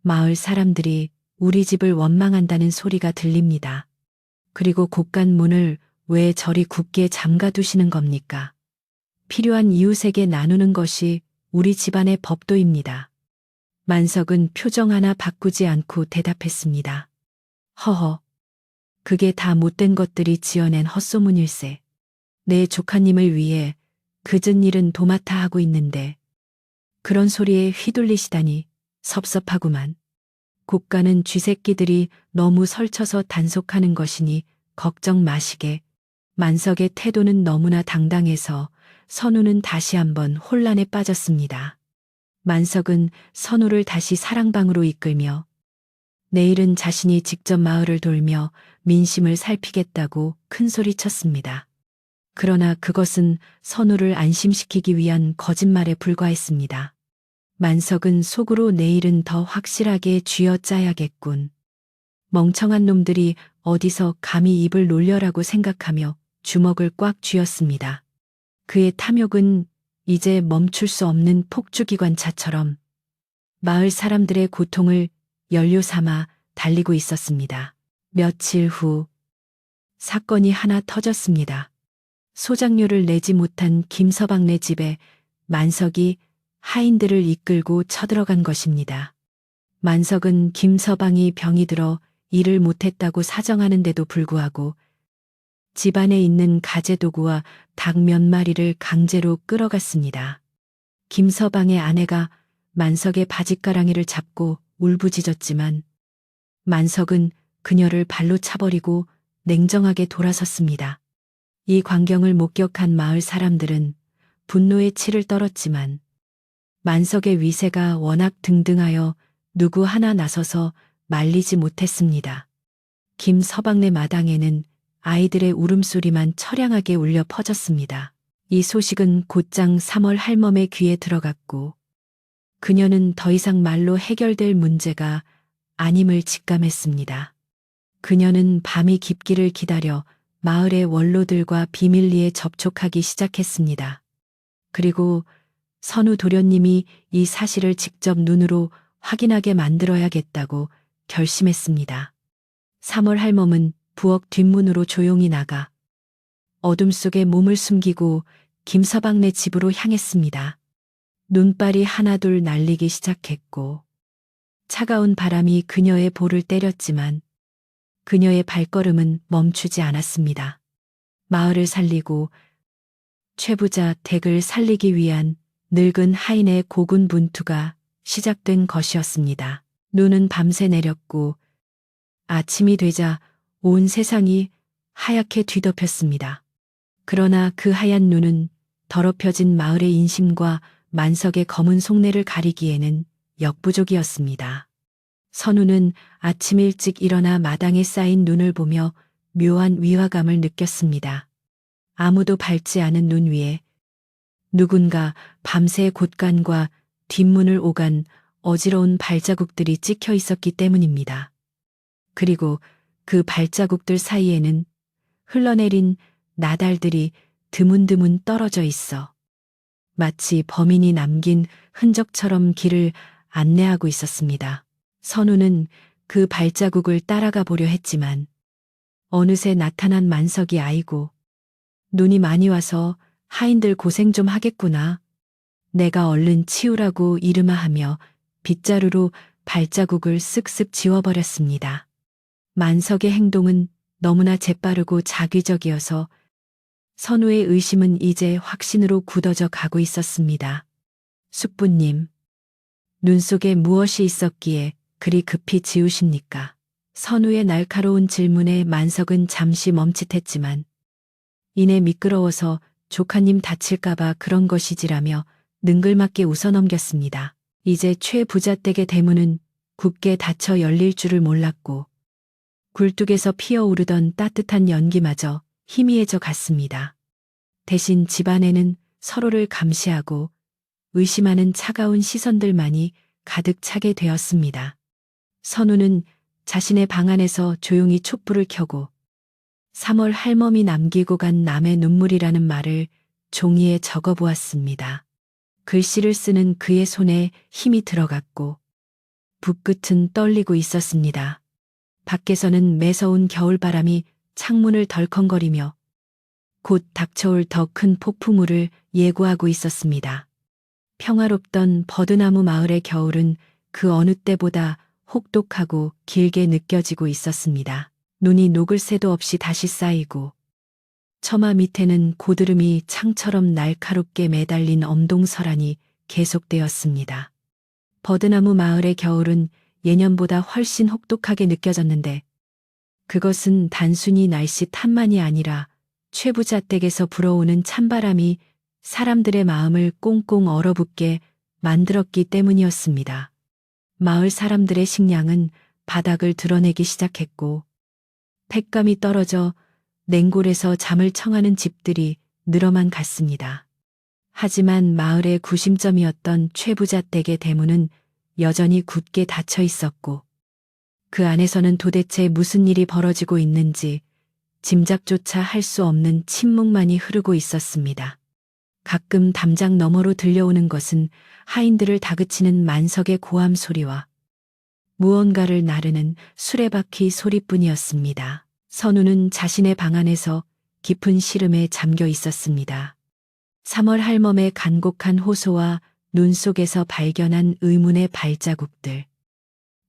마을 사람들이 우리 집을 원망한다는 소리가 들립니다. 그리고 곳간 문을 왜 저리 굳게 잠가두시는 겁니까? 필요한 이웃에게 나누는 것이 우리 집안의 법도입니다. 만석은 표정 하나 바꾸지 않고 대답했습니다. 허허, 그게 다 못된 것들이 지어낸 헛소문일세. 내 조카님을 위해 그전 일은 도맡아 하고 있는데 그런 소리에 휘둘리시다니 섭섭하구만. 곳간은 쥐새끼들이 너무 설쳐서 단속하는 것이니 걱정 마시게. 만석의 태도는 너무나 당당해서 선우는 다시 한번 혼란에 빠졌습니다. 만석은 선우를 다시 사랑방으로 이끌며 내일은 자신이 직접 마을을 돌며 민심을 살피겠다고 큰소리쳤습니다. 그러나 그것은 선우를 안심시키기 위한 거짓말에 불과했습니다. 만석은 속으로 내일은 더 확실하게 쥐어짜야겠군. 멍청한 놈들이 어디서 감히 입을 놀려라고 생각하며 주먹을 꽉 쥐었습니다. 그의 탐욕은 이제 멈출 수 없는 폭주기관차처럼 마을 사람들의 고통을 연료 삼아 달리고 있었습니다. 며칠 후 사건이 하나 터졌습니다. 소장료를 내지 못한 김서방네 집에 만석이 하인들을 이끌고 쳐들어간 것입니다. 만석은 김서방이 병이 들어 일을 못했다고 사정하는데도 불구하고 집안에 있는 가재도구와 닭 몇 마리를 강제로 끌어갔습니다. 김서방의 아내가 만석의 바짓가랑이를 잡고 울부짖었지만 만석은 그녀를 발로 차버리고 냉정하게 돌아섰습니다. 이 광경을 목격한 마을 사람들은 분노의 치를 떨었지만 만석의 위세가 워낙 등등하여 누구 하나 나서서 말리지 못했습니다. 김서방네 마당에는 아이들의 울음소리만 처량하게 울려 퍼졌습니다. 이 소식은 곧장 3월 할멈의 귀에 들어갔고 그녀는 더 이상 말로 해결될 문제가 아님을 직감했습니다. 그녀는 밤이 깊기를 기다려 마을의 원로들과 비밀리에 접촉하기 시작했습니다. 그리고 선우 도련님이 이 사실을 직접 눈으로 확인하게 만들어야겠다고 결심했습니다. 3월 할멈은 부엌 뒷문으로 조용히 나가 어둠 속에 몸을 숨기고 김서방네 집으로 향했습니다. 눈발이 하나둘 날리기 시작했고 차가운 바람이 그녀의 볼을 때렸지만 그녀의 발걸음은 멈추지 않았습니다. 마을을 살리고 최부자 댁을 살리기 위한 늙은 하인의 고군분투가 시작된 것이었습니다. 눈은 밤새 내렸고 아침이 되자 온 세상이 하얗게 뒤덮였습니다. 그러나 그 하얀 눈은 더럽혀진 마을의 인심과 만석의 검은 속내를 가리기에는 역부족이었습니다. 선우는 아침 일찍 일어나 마당에 쌓인 눈을 보며 묘한 위화감을 느꼈습니다. 아무도 밟지 않은 눈 위에 누군가 밤새 곳간과 뒷문을 오간 어지러운 발자국들이 찍혀 있었기 때문입니다. 그리고 그 발자국들 사이에는 흘러내린 나달들이 드문드문 떨어져 있어 마치 범인이 남긴 흔적처럼 길을 안내하고 있었습니다. 선우는 그 발자국을 따라가 보려 했지만 어느새 나타난 만석이 아이고 눈이 많이 와서 하인들 고생 좀 하겠구나. 내가 얼른 치우라고 이름하하며 빗자루로 발자국을 쓱쓱 지워버렸습니다. 만석의 행동은 너무나 재빠르고 자기적이어서 선우의 의심은 이제 확신으로 굳어져 가고 있었습니다. 숙부님, 눈 속에 무엇이 있었기에 그리 급히 지우십니까? 선우의 날카로운 질문에 만석은 잠시 멈칫했지만 이내 미끄러워서 조카님 다칠까봐 그런 것이지라며 능글맞게 웃어넘겼습니다. 이제 최 부자댁의 대문은 굳게 닫혀 열릴 줄을 몰랐고 굴뚝에서 피어오르던 따뜻한 연기마저 희미해져 갔습니다. 대신 집안에는 서로를 감시하고 의심하는 차가운 시선들만이 가득 차게 되었습니다. 선우는 자신의 방 안에서 조용히 촛불을 켜고 3월 할멈이 남기고 간 남의 눈물이라는 말을 종이에 적어 보았습니다. 글씨를 쓰는 그의 손에 힘이 들어갔고 붓끝은 떨리고 있었습니다. 밖에서는 매서운 겨울바람이 창문을 덜컹거리며 곧 닥쳐올 더 큰 폭풍우를 예고하고 있었습니다. 평화롭던 버드나무 마을의 겨울은 그 어느 때보다 혹독하고 길게 느껴지고 있었습니다. 눈이 녹을 새도 없이 다시 쌓이고 처마 밑에는 고드름이 창처럼 날카롭게 매달린 엄동설한이 계속되었습니다. 버드나무 마을의 겨울은 예년보다 훨씬 혹독하게 느껴졌는데 그것은 단순히 날씨 탓만이 아니라 최부자 댁에서 불어오는 찬바람이 사람들의 마음을 꽁꽁 얼어붙게 만들었기 때문이었습니다. 마을 사람들의 식량은 바닥을 드러내기 시작했고 택감이 떨어져 냉골에서 잠을 청하는 집들이 늘어만 갔습니다. 하지만 마을의 구심점이었던 최부자 댁의 대문은 여전히 굳게 닫혀 있었고 그 안에서는 도대체 무슨 일이 벌어지고 있는지 짐작조차 할 수 없는 침묵만이 흐르고 있었습니다. 가끔 담장 너머로 들려오는 것은 하인들을 다그치는 만석의 고함 소리와 무언가를 나르는 수레바퀴 소리뿐이었습니다. 선우는 자신의 방 안에서 깊은 시름에 잠겨 있었습니다. 3월 할멈의 간곡한 호소와 눈 속에서 발견한 의문의 발자국들,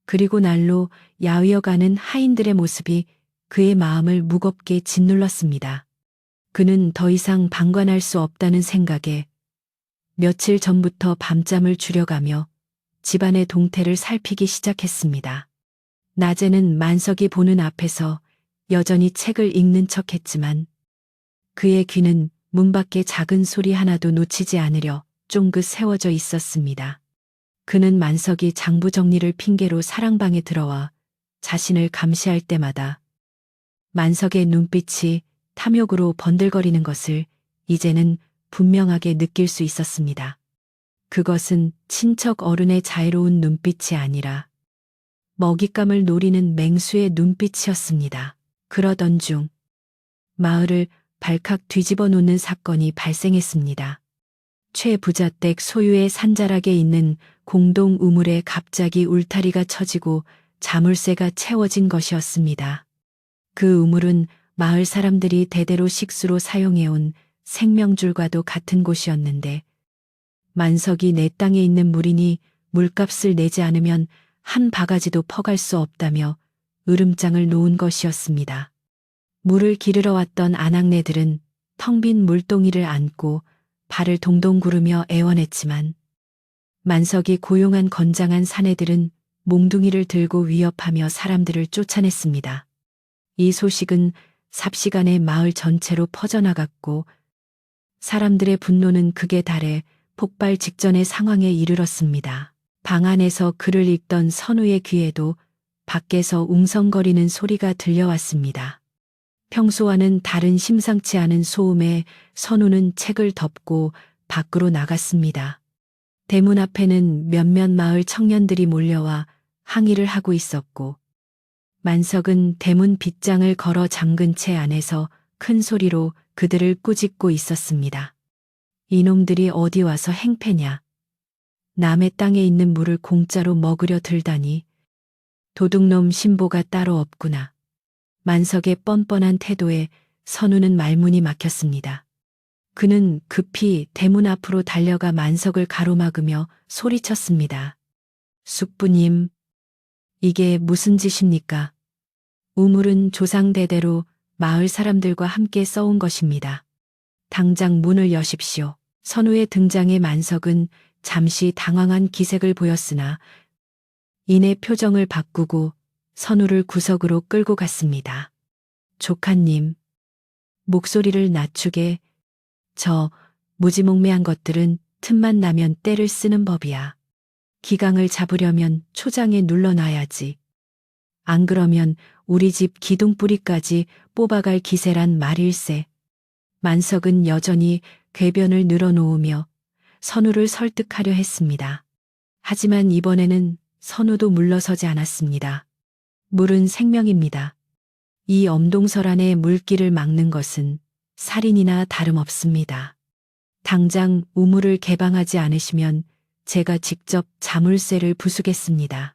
그리고 날로 야위어가는 하인들의 모습이 그의 마음을 무겁게 짓눌렀습니다. 그는 더 이상 방관할 수 없다는 생각에 며칠 전부터 밤잠을 줄여가며 집안의 동태를 살피기 시작했습니다. 낮에는 만석이 보는 앞에서 여전히 책을 읽는 척했지만 그의 귀는 문 밖의 작은 소리 하나도 놓치지 않으려 쫑긋 세워져 있었습니다. 그는 만석이 장부 정리를 핑계로 사랑방에 들어와 자신을 감시할 때마다 만석의 눈빛이 탐욕으로 번들거리는 것을 이제는 분명하게 느낄 수 있었습니다. 그것은 친척 어른의 자애로운 눈빛이 아니라 먹잇감을 노리는 맹수의 눈빛이었습니다. 그러던 중 마을을 발칵 뒤집어 놓는 사건이 발생했습니다. 최 부자댁 소유의 산자락에 있는 공동 우물에 갑자기 울타리가 쳐지고 자물쇠가 채워진 것이었습니다. 그 우물은 마을 사람들이 대대로 식수로 사용해온 생명줄과도 같은 곳이었는데 만석이 내 땅에 있는 물이니 물값을 내지 않으면 한 바가지도 퍼갈 수 없다며 으름장을 놓은 것이었습니다. 물을 기르러 왔던 아낙네들은 텅 빈 물동이를 안고 발을 동동 구르며 애원했지만 만석이 고용한 건장한 사내들은 몽둥이를 들고 위협하며 사람들을 쫓아냈습니다. 이 소식은 삽시간에 마을 전체로 퍼져나갔고 사람들의 분노는 극에 달해 폭발 직전의 상황에 이르렀습니다. 방 안에서 글을 읽던 선우의 귀에도 밖에서 웅성거리는 소리가 들려왔습니다. 평소와는 다른 심상치 않은 소음에 선우는 책을 덮고 밖으로 나갔습니다. 대문 앞에는 몇몇 마을 청년들이 몰려와 항의를 하고 있었고 만석은 대문 빗장을 걸어 잠근 채 안에서 큰 소리로 그들을 꾸짖고 있었습니다. 이놈들이 어디 와서 행패냐. 남의 땅에 있는 물을 공짜로 먹으려 들다니. 도둑놈 신보가 따로 없구나. 만석의 뻔뻔한 태도에 선우는 말문이 막혔습니다. 그는 급히 대문 앞으로 달려가 만석을 가로막으며 소리쳤습니다. 숙부님, 이게 무슨 짓입니까? 우물은 조상대대로 마을 사람들과 함께 써온 것입니다. 당장 문을 여십시오. 선우의 등장에 만석은 잠시 당황한 기색을 보였으나 이내 표정을 바꾸고 선우를 구석으로 끌고 갔습니다. 조카님, 목소리를 낮추게. 저 무지몽매한 것들은 틈만 나면 때를 쓰는 법이야. 기강을 잡으려면 초장에 눌러놔야지. 안 그러면 우리 집 기둥뿌리까지 뽑아갈 기세란 말일세. 만석은 여전히 궤변을 늘어놓으며 선우를 설득하려 했습니다. 하지만 이번에는 선우도 물러서지 않았습니다. 물은 생명입니다. 이 엄동설 안에 물길을 막는 것은 살인이나 다름없습니다. 당장 우물을 개방하지 않으시면 제가 직접 자물쇠를 부수겠습니다.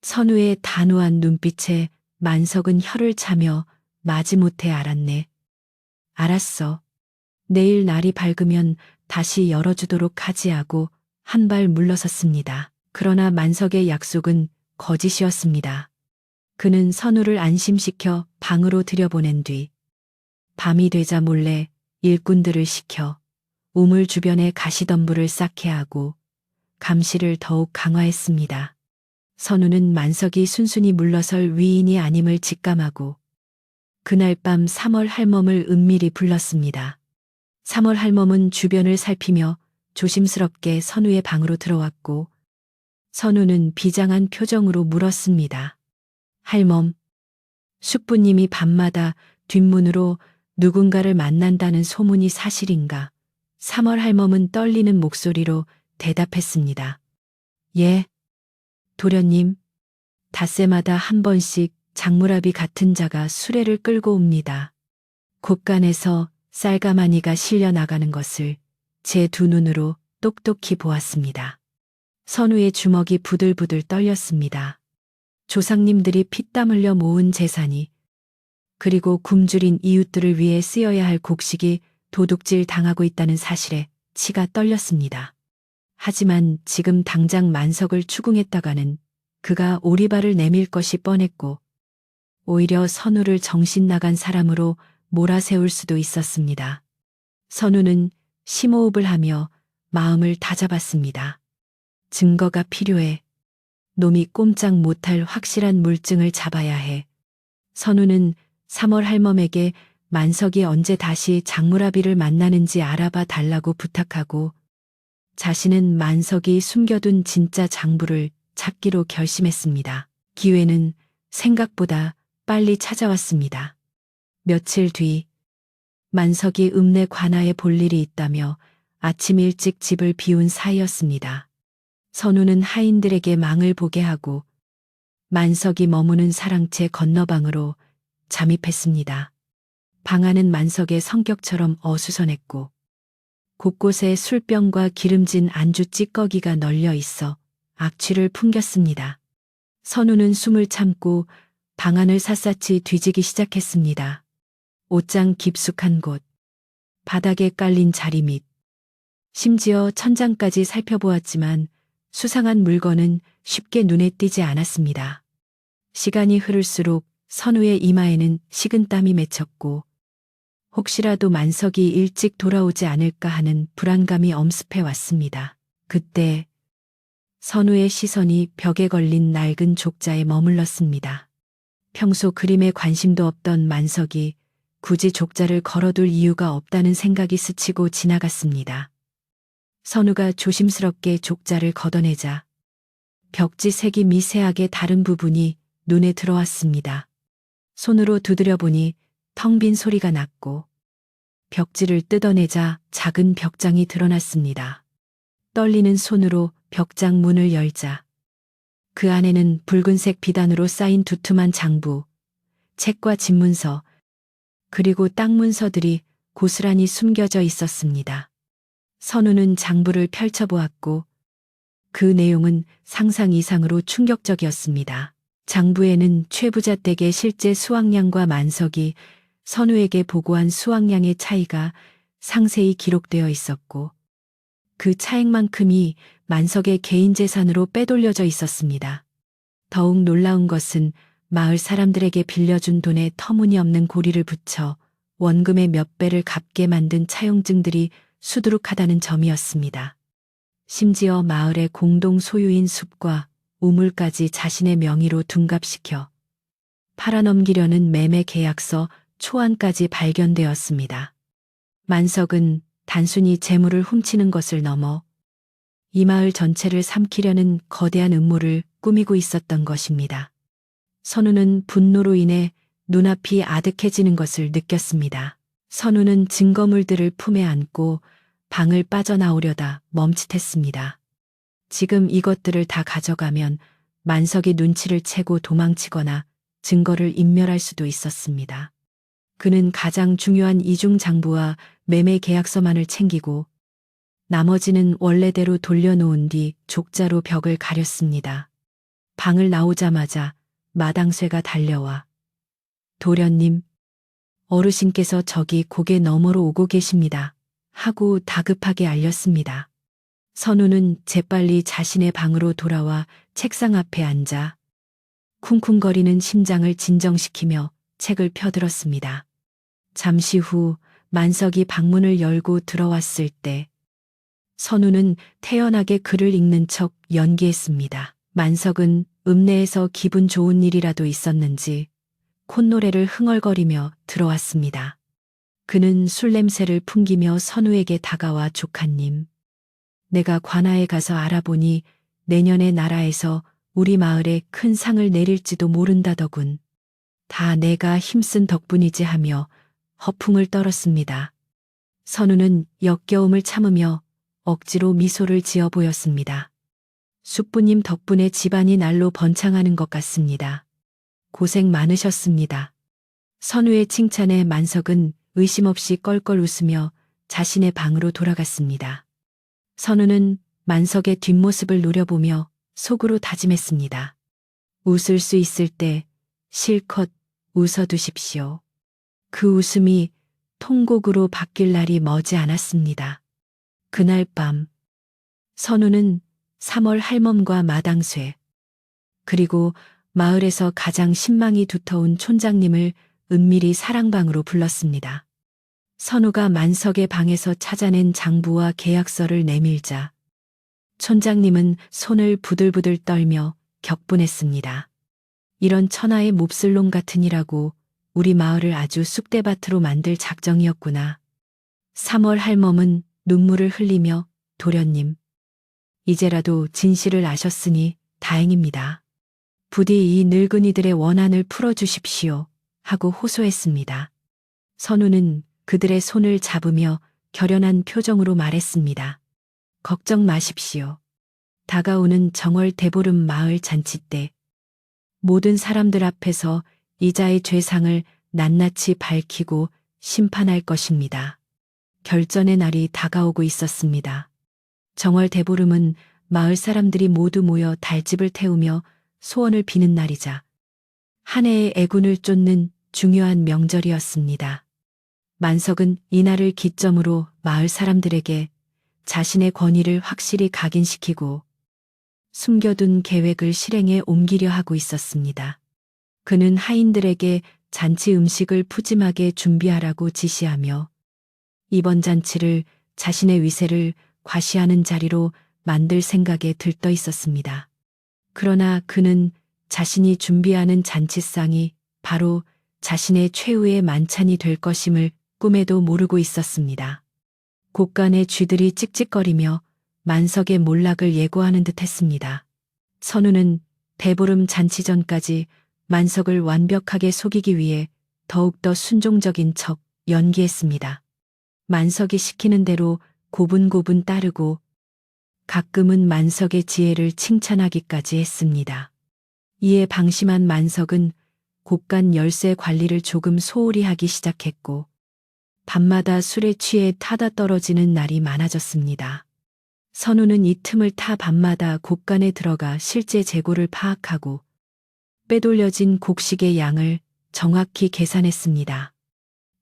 선우의 단호한 눈빛에 만석은 혀를 차며 마지못해 알았네. 알았어. 내일 날이 밝으면 다시 열어주도록 하지 하고 한 발 물러섰습니다. 그러나 만석의 약속은 거짓이었습니다. 그는 선우를 안심시켜 방으로 들여보낸 뒤 밤이 되자 몰래 일꾼들을 시켜 우물 주변에 가시덤불을 쌓게 하고 감시를 더욱 강화했습니다. 선우는 만석이 순순히 물러설 위인이 아님을 직감하고 그날 밤 3월 할멈을 은밀히 불렀습니다. 3월 할멈은 주변을 살피며 조심스럽게 선우의 방으로 들어왔고 선우는 비장한 표정으로 물었습니다. 할멈, 숙부님이 밤마다 뒷문으로 누군가를 만난다는 소문이 사실인가? 3월 할멈은 떨리는 목소리로 대답했습니다. 예, 도련님, 닷새마다 한 번씩 장무라비 같은 자가 수레를 끌고 옵니다. 곳간에서 쌀가마니가 실려 나가는 것을 제 두 눈으로 똑똑히 보았습니다. 선우의 주먹이 부들부들 떨렸습니다. 조상님들이 피땀 흘려 모은 재산이 그리고 굶주린 이웃들을 위해 쓰여야 할 곡식이 도둑질 당하고 있다는 사실에 치가 떨렸습니다. 하지만 지금 당장 만석을 추궁했다가는 그가 오리발을 내밀 것이 뻔했고 오히려 선우를 정신 나간 사람으로 몰아세울 수도 있었습니다. 선우는 심호흡을 하며 마음을 다잡았습니다. 증거가 필요해. 놈이 꼼짝 못할 확실한 물증을 잡아야 해. 선우는 3월 할멈에게 만석이 언제 다시 장무라비를 만나는지 알아봐 달라고 부탁하고 자신은 만석이 숨겨둔 진짜 장부를 찾기로 결심했습니다. 기회는 생각보다 빨리 찾아왔습니다. 며칠 뒤 만석이 읍내 관아에 볼 일이 있다며 아침 일찍 집을 비운 사이였습니다. 선우는 하인들에게 망을 보게 하고 만석이 머무는 사랑채 건너방으로 잠입했습니다. 방 안은 만석의 성격처럼 어수선했고 곳곳에 술병과 기름진 안주 찌꺼기가 널려 있어 악취를 풍겼습니다. 선우는 숨을 참고 방 안을 샅샅이 뒤지기 시작했습니다. 옷장 깊숙한 곳, 바닥에 깔린 자리 및 심지어 천장까지 살펴보았지만 수상한 물건은 쉽게 눈에 띄지 않았습니다. 시간이 흐를수록 선우의 이마에는 식은땀이 맺혔고 혹시라도 만석이 일찍 돌아오지 않을까 하는 불안감이 엄습해 왔습니다. 그때 선우의 시선이 벽에 걸린 낡은 족자에 머물렀습니다. 평소 그림에 관심도 없던 만석이 굳이 족자를 걸어둘 이유가 없다는 생각이 스치고 지나갔습니다. 선우가 조심스럽게 족자를 걷어내자 벽지 색이 미세하게 다른 부분이 눈에 들어왔습니다. 손으로 두드려 보니 텅 빈 소리가 났고 벽지를 뜯어내자 작은 벽장이 드러났습니다. 떨리는 손으로 벽장 문을 열자 그 안에는 붉은색 비단으로 쌓인 두툼한 장부, 책과 집문서, 그리고 땅 문서들이 고스란히 숨겨져 있었습니다. 선우는 장부를 펼쳐보았고 그 내용은 상상 이상으로 충격적이었습니다. 장부에는 최부자 댁의 실제 수확량과 만석이 선우에게 보고한 수확량의 차이가 상세히 기록되어 있었고 그 차액만큼이 만석의 개인 재산으로 빼돌려져 있었습니다. 더욱 놀라운 것은 마을 사람들에게 빌려준 돈에 터무니없는 고리를 붙여 원금의 몇 배를 갚게 만든 차용증들이 수두룩하다는 점이었습니다. 심지어 마을의 공동 소유인 숲과 우물까지 자신의 명의로 둔갑시켜 팔아넘기려는 매매 계약서 초안까지 발견되었습니다. 만석은 단순히 재물을 훔치는 것을 넘어 이 마을 전체를 삼키려는 거대한 음모를 꾸미고 있었던 것입니다. 선우는 분노로 인해 눈앞이 아득해지는 것을 느꼈습니다. 선우는 증거물들을 품에 안고 방을 빠져나오려다 멈칫했습니다. 지금 이것들을 다 가져가면 만석이 눈치를 채고 도망치거나 증거를 인멸할 수도 있었습니다. 그는 가장 중요한 이중 장부와 매매 계약서만을 챙기고 나머지는 원래대로 돌려놓은 뒤 족자로 벽을 가렸습니다. 방을 나오자마자 마당쇠가 달려와 도련님, 어르신께서 저기 고개 너머로 오고 계십니다. 하고 다급하게 알렸습니다. 선우는 재빨리 자신의 방으로 돌아와 책상 앞에 앉아 쿵쿵거리는 심장을 진정시키며 책을 펴들었습니다. 잠시 후 만석이 방문을 열고 들어왔을 때 선우는 태연하게 글을 읽는 척 연기했습니다. 만석은 읍내에서 기분 좋은 일이라도 있었는지 콧노래를 흥얼거리며 들어왔습니다. 그는 술 냄새를 풍기며 선우에게 다가와 조카님, 내가 관아에 가서 알아보니 내년에 나라에서 우리 마을에 큰 상을 내릴지도 모른다더군. 다 내가 힘쓴 덕분이지 하며 허풍을 떨었습니다. 선우는 역겨움을 참으며 억지로 미소를 지어 보였습니다. 숙부님 덕분에 집안이 날로 번창하는 것 같습니다. 고생 많으셨습니다. 선우의 칭찬에 만석은 의심 없이 껄껄 웃으며 자신의 방으로 돌아갔습니다. 선우는 만석의 뒷모습을 노려보며 속으로 다짐했습니다. 웃을 수 있을 때 실컷 웃어두십시오. 그 웃음이 통곡으로 바뀔 날이 머지 않았습니다. 그날 밤 선우는 3월 할멈과 마당쇠 그리고 마을에서 가장 신망이 두터운 촌장님을 은밀히 사랑방으로 불렀습니다. 선우가 만석의 방에서 찾아낸 장부와 계약서를 내밀자 촌장님은 손을 부들부들 떨며 격분했습니다. 이런 천하의 몹쓸 놈 같으니라고 우리 마을을 아주 쑥대밭으로 만들 작정이었구나. 3월 할멈은 눈물을 흘리며 도련님, 이제라도 진실을 아셨으니 다행입니다. 부디 이 늙은이들의 원한을 풀어주십시오 하고 호소했습니다. 선우는 그들의 손을 잡으며 결연한 표정으로 말했습니다. 걱정 마십시오. 다가오는 정월 대보름 마을 잔치 때 모든 사람들 앞에서 이자의 죄상을 낱낱이 밝히고 심판할 것입니다. 결전의 날이 다가오고 있었습니다. 정월 대보름은 마을 사람들이 모두 모여 달집을 태우며 소원을 비는 날이자 한 해의 애군을 쫓는 중요한 명절이었습니다. 만석은 이날을 기점으로 마을 사람들에게 자신의 권위를 확실히 각인시키고 숨겨둔 계획을 실행에 옮기려 하고 있었습니다. 그는 하인들에게 잔치 음식을 푸짐하게 준비하라고 지시하며 이번 잔치를 자신의 위세를 과시하는 자리로 만들 생각에 들떠 있었습니다. 그러나 그는 자신이 준비하는 잔치상이 바로 자신의 최후의 만찬이 될 것임을 꿈에도 모르고 있었습니다. 곳간의 쥐들이 찍찍거리며 만석의 몰락을 예고하는 듯 했습니다. 선우는 대보름 잔치 전까지 만석을 완벽하게 속이기 위해 더욱더 순종적인 척 연기했습니다. 만석이 시키는 대로 고분고분 따르고 가끔은 만석의 지혜를 칭찬하기까지 했습니다. 이에 방심한 만석은 곳간 열쇠 관리를 조금 소홀히 하기 시작했고 밤마다 술에 취해 타다 떨어지는 날이 많아졌습니다. 선우는 이 틈을 타 밤마다 곳간에 들어가 실제 재고를 파악하고 빼돌려진 곡식의 양을 정확히 계산했습니다.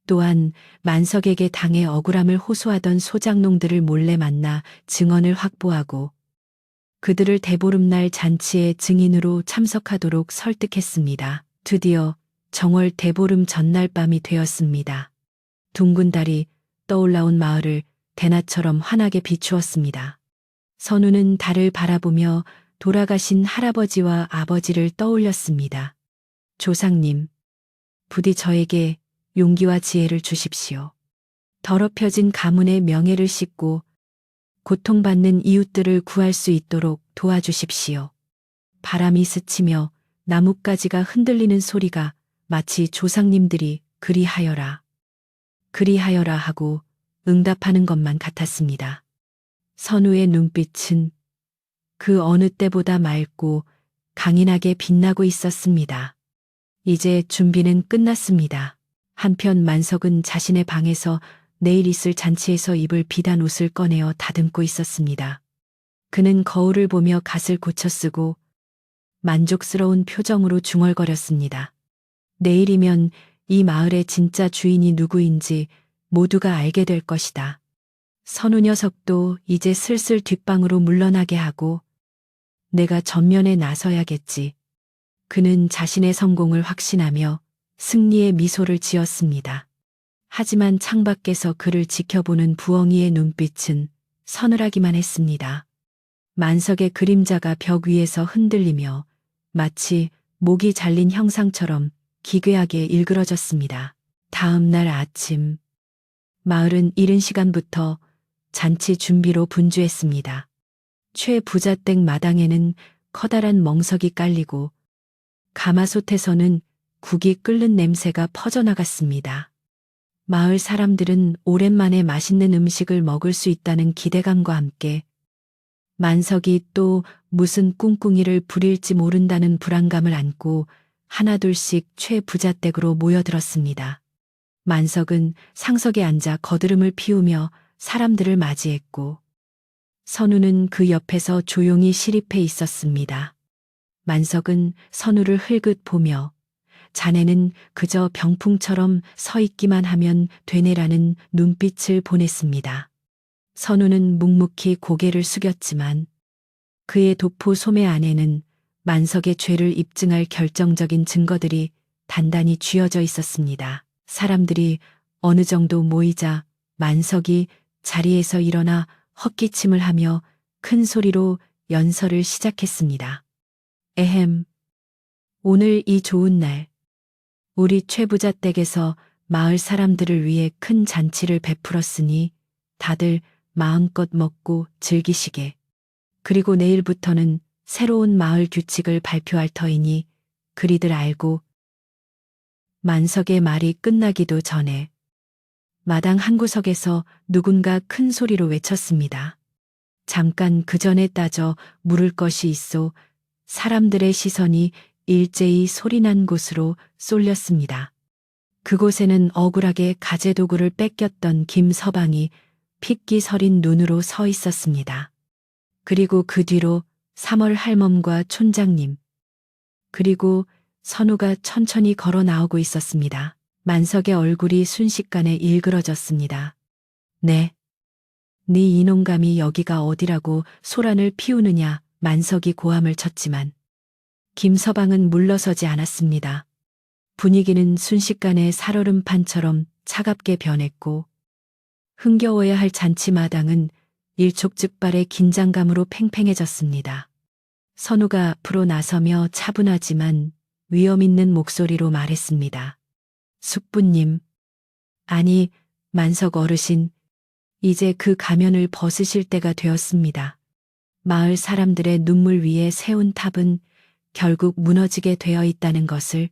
또한 만석에게 당해 억울함을 호소하던 소장농들을 몰래 만나 증언을 확보하고 그들을 대보름날 잔치의 증인으로 참석하도록 설득했습니다. 드디어 정월 대보름 전날 밤이 되었습니다. 둥근 달이 떠올라온 마을을 대낮처럼 환하게 비추었습니다. 선우는 달을 바라보며 돌아가신 할아버지와 아버지를 떠올렸습니다. 조상님, 부디 저에게 용기와 지혜를 주십시오. 더럽혀진 가문의 명예를 씻고 고통받는 이웃들을 구할 수 있도록 도와주십시오. 바람이 스치며 나뭇가지가 흔들리는 소리가 마치 조상님들이 그리하여라, 그리하여라 하고 응답하는 것만 같았습니다. 선우의 눈빛은 그 어느 때보다 맑고 강인하게 빛나고 있었습니다. 이제 준비는 끝났습니다. 한편 만석은 자신의 방에서 내일 있을 잔치에서 입을 비단 옷을 꺼내어 다듬고 있었습니다. 그는 거울을 보며 갓을 고쳐 쓰고 만족스러운 표정으로 중얼거렸습니다. 내일이면 이 마을의 진짜 주인이 누구인지 모두가 알게 될 것이다. 선우 녀석도 이제 슬슬 뒷방으로 물러나게 하고 내가 전면에 나서야겠지. 그는 자신의 성공을 확신하며 승리의 미소를 지었습니다. 하지만 창밖에서 그를 지켜보는 부엉이의 눈빛은 서늘하기만 했습니다. 만석의 그림자가 벽 위에서 흔들리며 마치 목이 잘린 형상처럼 기괴하게 일그러졌습니다. 다음 날 아침, 마을은 이른 시간부터 잔치 준비로 분주했습니다. 최부잣댁 마당에는 커다란 멍석이 깔리고 가마솥에서는 국이 끓는 냄새가 퍼져나갔습니다. 마을 사람들은 오랜만에 맛있는 음식을 먹을 수 있다는 기대감과 함께 만석이 또 무슨 꿍꿍이를 부릴지 모른다는 불안감을 안고 하나둘씩 최부잣댁으로 모여들었습니다. 만석은 상석에 앉아 거드름을 피우며 사람들을 맞이했고 선우는 그 옆에서 조용히 시립해 있었습니다. 만석은 선우를 흘긋 보며 자네는 그저 병풍처럼 서 있기만 하면 되네라는 눈빛을 보냈습니다. 선우는 묵묵히 고개를 숙였지만 그의 도포 소매 안에는 만석의 죄를 입증할 결정적인 증거들이 단단히 쥐어져 있었습니다. 사람들이 어느 정도 모이자 만석이 자리에서 일어나 헛기침을 하며 큰 소리로 연설을 시작했습니다. 에헴, 오늘 이 좋은 날, 우리 최부잣댁에서 마을 사람들을 위해 큰 잔치를 베풀었으니 다들 마음껏 먹고 즐기시게. 그리고 내일부터는 새로운 마을 규칙을 발표할 터이니 그리들 알고. 만석의 말이 끝나기도 전에 마당 한 구석에서 누군가 큰 소리로 외쳤습니다. 잠깐 그 전에 따져 물을 것이 있어. 사람들의 시선이 일제히 소리난 곳으로 쏠렸습니다. 그곳에는 억울하게 가재도구를 뺏겼던 김서방이 핏기 서린 눈으로 서 있었습니다. 그리고 그 뒤로 3월 할멈과 촌장님, 그리고 선우가 천천히 걸어 나오고 있었습니다. 만석의 얼굴이 순식간에 일그러졌습니다. 네 이놈감이 여기가 어디라고 소란을 피우느냐. 만석이 고함을 쳤지만 김서방은 물러서지 않았습니다. 분위기는 순식간에 살얼음판처럼 차갑게 변했고 흥겨워야 할 잔치마당은 일촉즉발의 긴장감으로 팽팽해졌습니다. 선우가 앞으로 나서며 차분하지만 위험 있는 목소리로 말했습니다. 숙부님, 아니 만석 어르신, 이제 그 가면을 벗으실 때가 되었습니다. 마을 사람들의 눈물 위에 세운 탑은 결국 무너지게 되어 있다는 것을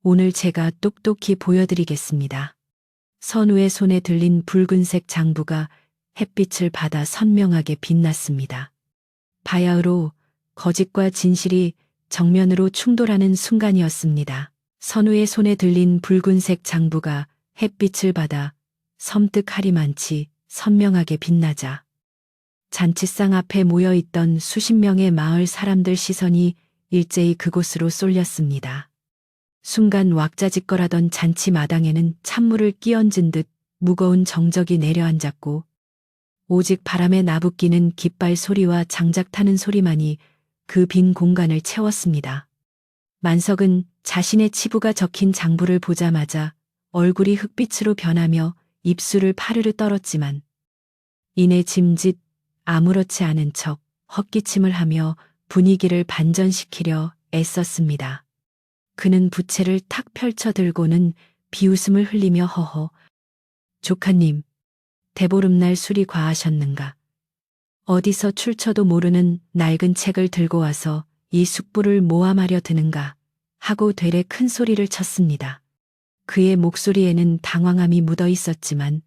오늘 제가 똑똑히 보여드리겠습니다. 선우의 손에 들린 붉은색 장부가 햇빛을 받아 선명하게 빛났습니다. 바야흐로 거짓과 진실이 정면으로 충돌하는 순간이었습니다. 선우의 손에 들린 붉은색 장부가 햇빛을 받아 섬뜩하리만치 선명하게 빛나자 잔치상 앞에 모여있던 수십 명의 마을 사람들 시선이 일제히 그곳으로 쏠렸습니다. 순간 왁자지껄하던 잔치 마당에는 찬물을 끼얹은 듯 무거운 정적이 내려앉았고 오직 바람에 나부끼는 깃발 소리와 장작 타는 소리만이 그 빈 공간을 채웠습니다. 만석은 자신의 치부가 적힌 장부를 보자마자 얼굴이 흑빛으로 변하며 입술을 파르르 떨었지만 이내 짐짓 아무렇지 않은 척 헛기침을 하며 분위기를 반전시키려 애썼습니다. 그는 부채를 탁 펼쳐 들고는 비웃음을 흘리며 허허. 조카님, 대보름날 술이 과하셨는가? 어디서 출처도 모르는 낡은 책을 들고 와서 이 숙부를 모함하려 드는가? 하고 되레 큰 소리를 쳤습니다. 그의 목소리에는 당황함이 묻어 있었지만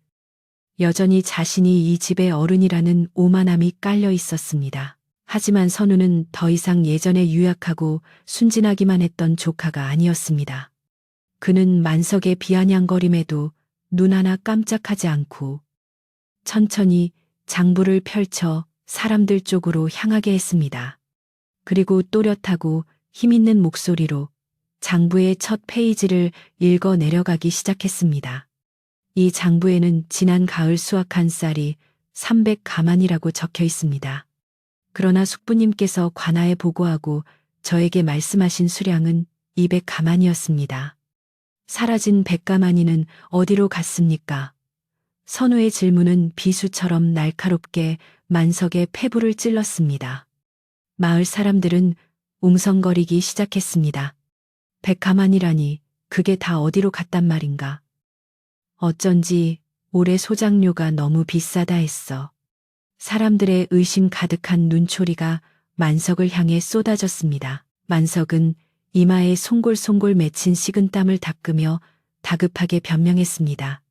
여전히 자신이 이 집의 어른이라는 오만함이 깔려 있었습니다. 하지만 선우는 더 이상 예전에 유약하고 순진하기만 했던 조카가 아니었습니다. 그는 만석의 비아냥거림에도 눈 하나 깜짝하지 않고 천천히 장부를 펼쳐 사람들 쪽으로 향하게 했습니다. 그리고 또렷하고 힘있는 목소리로 장부의 첫 페이지를 읽어 내려가기 시작했습니다. 이 장부에는 지난 가을 수확한 쌀이 300가만이라고 적혀 있습니다. 그러나 숙부님께서 관아에 보고하고 저에게 말씀하신 수량은 200가만이었습니다. 사라진 100가만이는 어디로 갔습니까? 선우의 질문은 비수처럼 날카롭게 만석의 폐부를 찔렀습니다. 마을 사람들은 웅성거리기 시작했습니다. 100가만이라니 그게 다 어디로 갔단 말인가? 어쩐지 올해 소장료가 너무 비싸다 했어. 사람들의 의심 가득한 눈초리가 만석을 향해 쏟아졌습니다. 만석은 이마에 송골송골 맺힌 식은땀을 닦으며 다급하게 변명했습니다.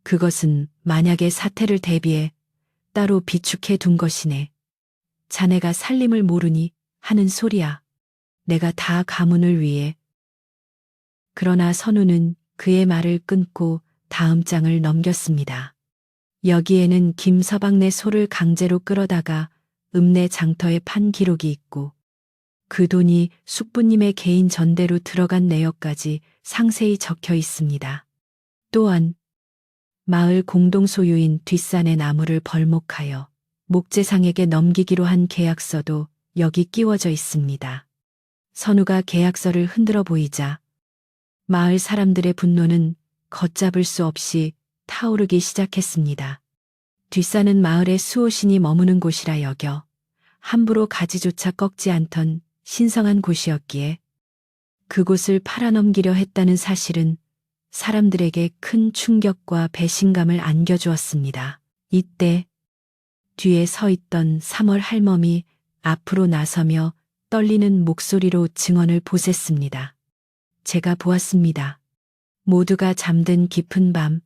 그것은 만약의 사태를 대비해 따로 비축해 둔 것이네. 자네가 살림을 모르니 하는 소리야. 내가 다 가문을 위해. 그러나 선우는 그의 말을 끊고 다음 장을 넘겼습니다. 여기에는 김서방네 소를 강제로 끌어다가 읍내 장터에 판 기록이 있고 그 돈이 숙부님의 개인 전대로 들어간 내역까지 상세히 적혀 있습니다. 또한 마을 공동 소유인 뒷산의 나무를 벌목하여 목재상에게 넘기기로 한 계약서도 여기 끼워져 있습니다. 선우가 계약서를 흔들어 보이자 마을 사람들의 분노는 걷잡을 수 없이 타오르기 시작했습니다. 뒷산은 마을의 수호신이 머무는 곳이라 여겨 함부로 가지조차 꺾지 않던 신성한 곳이었기에 그곳을 팔아넘기려 했다는 사실은 사람들에게 큰 충격과 배신감을 안겨주었습니다. 이때 뒤에 서 있던 3월 할멈이 앞으로 나서며 떨리는 목소리로 증언을 보탰습니다. 제가 보았습니다. 모두가 잠든 깊은 밤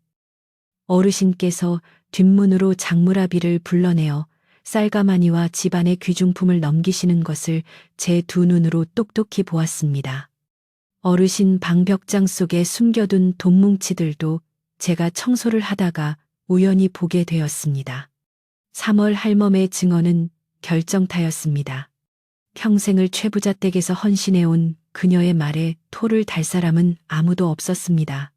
어르신께서 뒷문으로 장무라비를 불러내어 쌀가마니와 집안의 귀중품을 넘기시는 것을 제 두 눈으로 똑똑히 보았습니다. 어르신 방벽장 속에 숨겨둔 돈뭉치들도 제가 청소를 하다가 우연히 보게 되었습니다. 3월 할멈의 증언은 결정타였습니다. 평생을 최부자 댁에서 헌신해온 그녀의 말에 토를 달 사람은 아무도 없었습니다.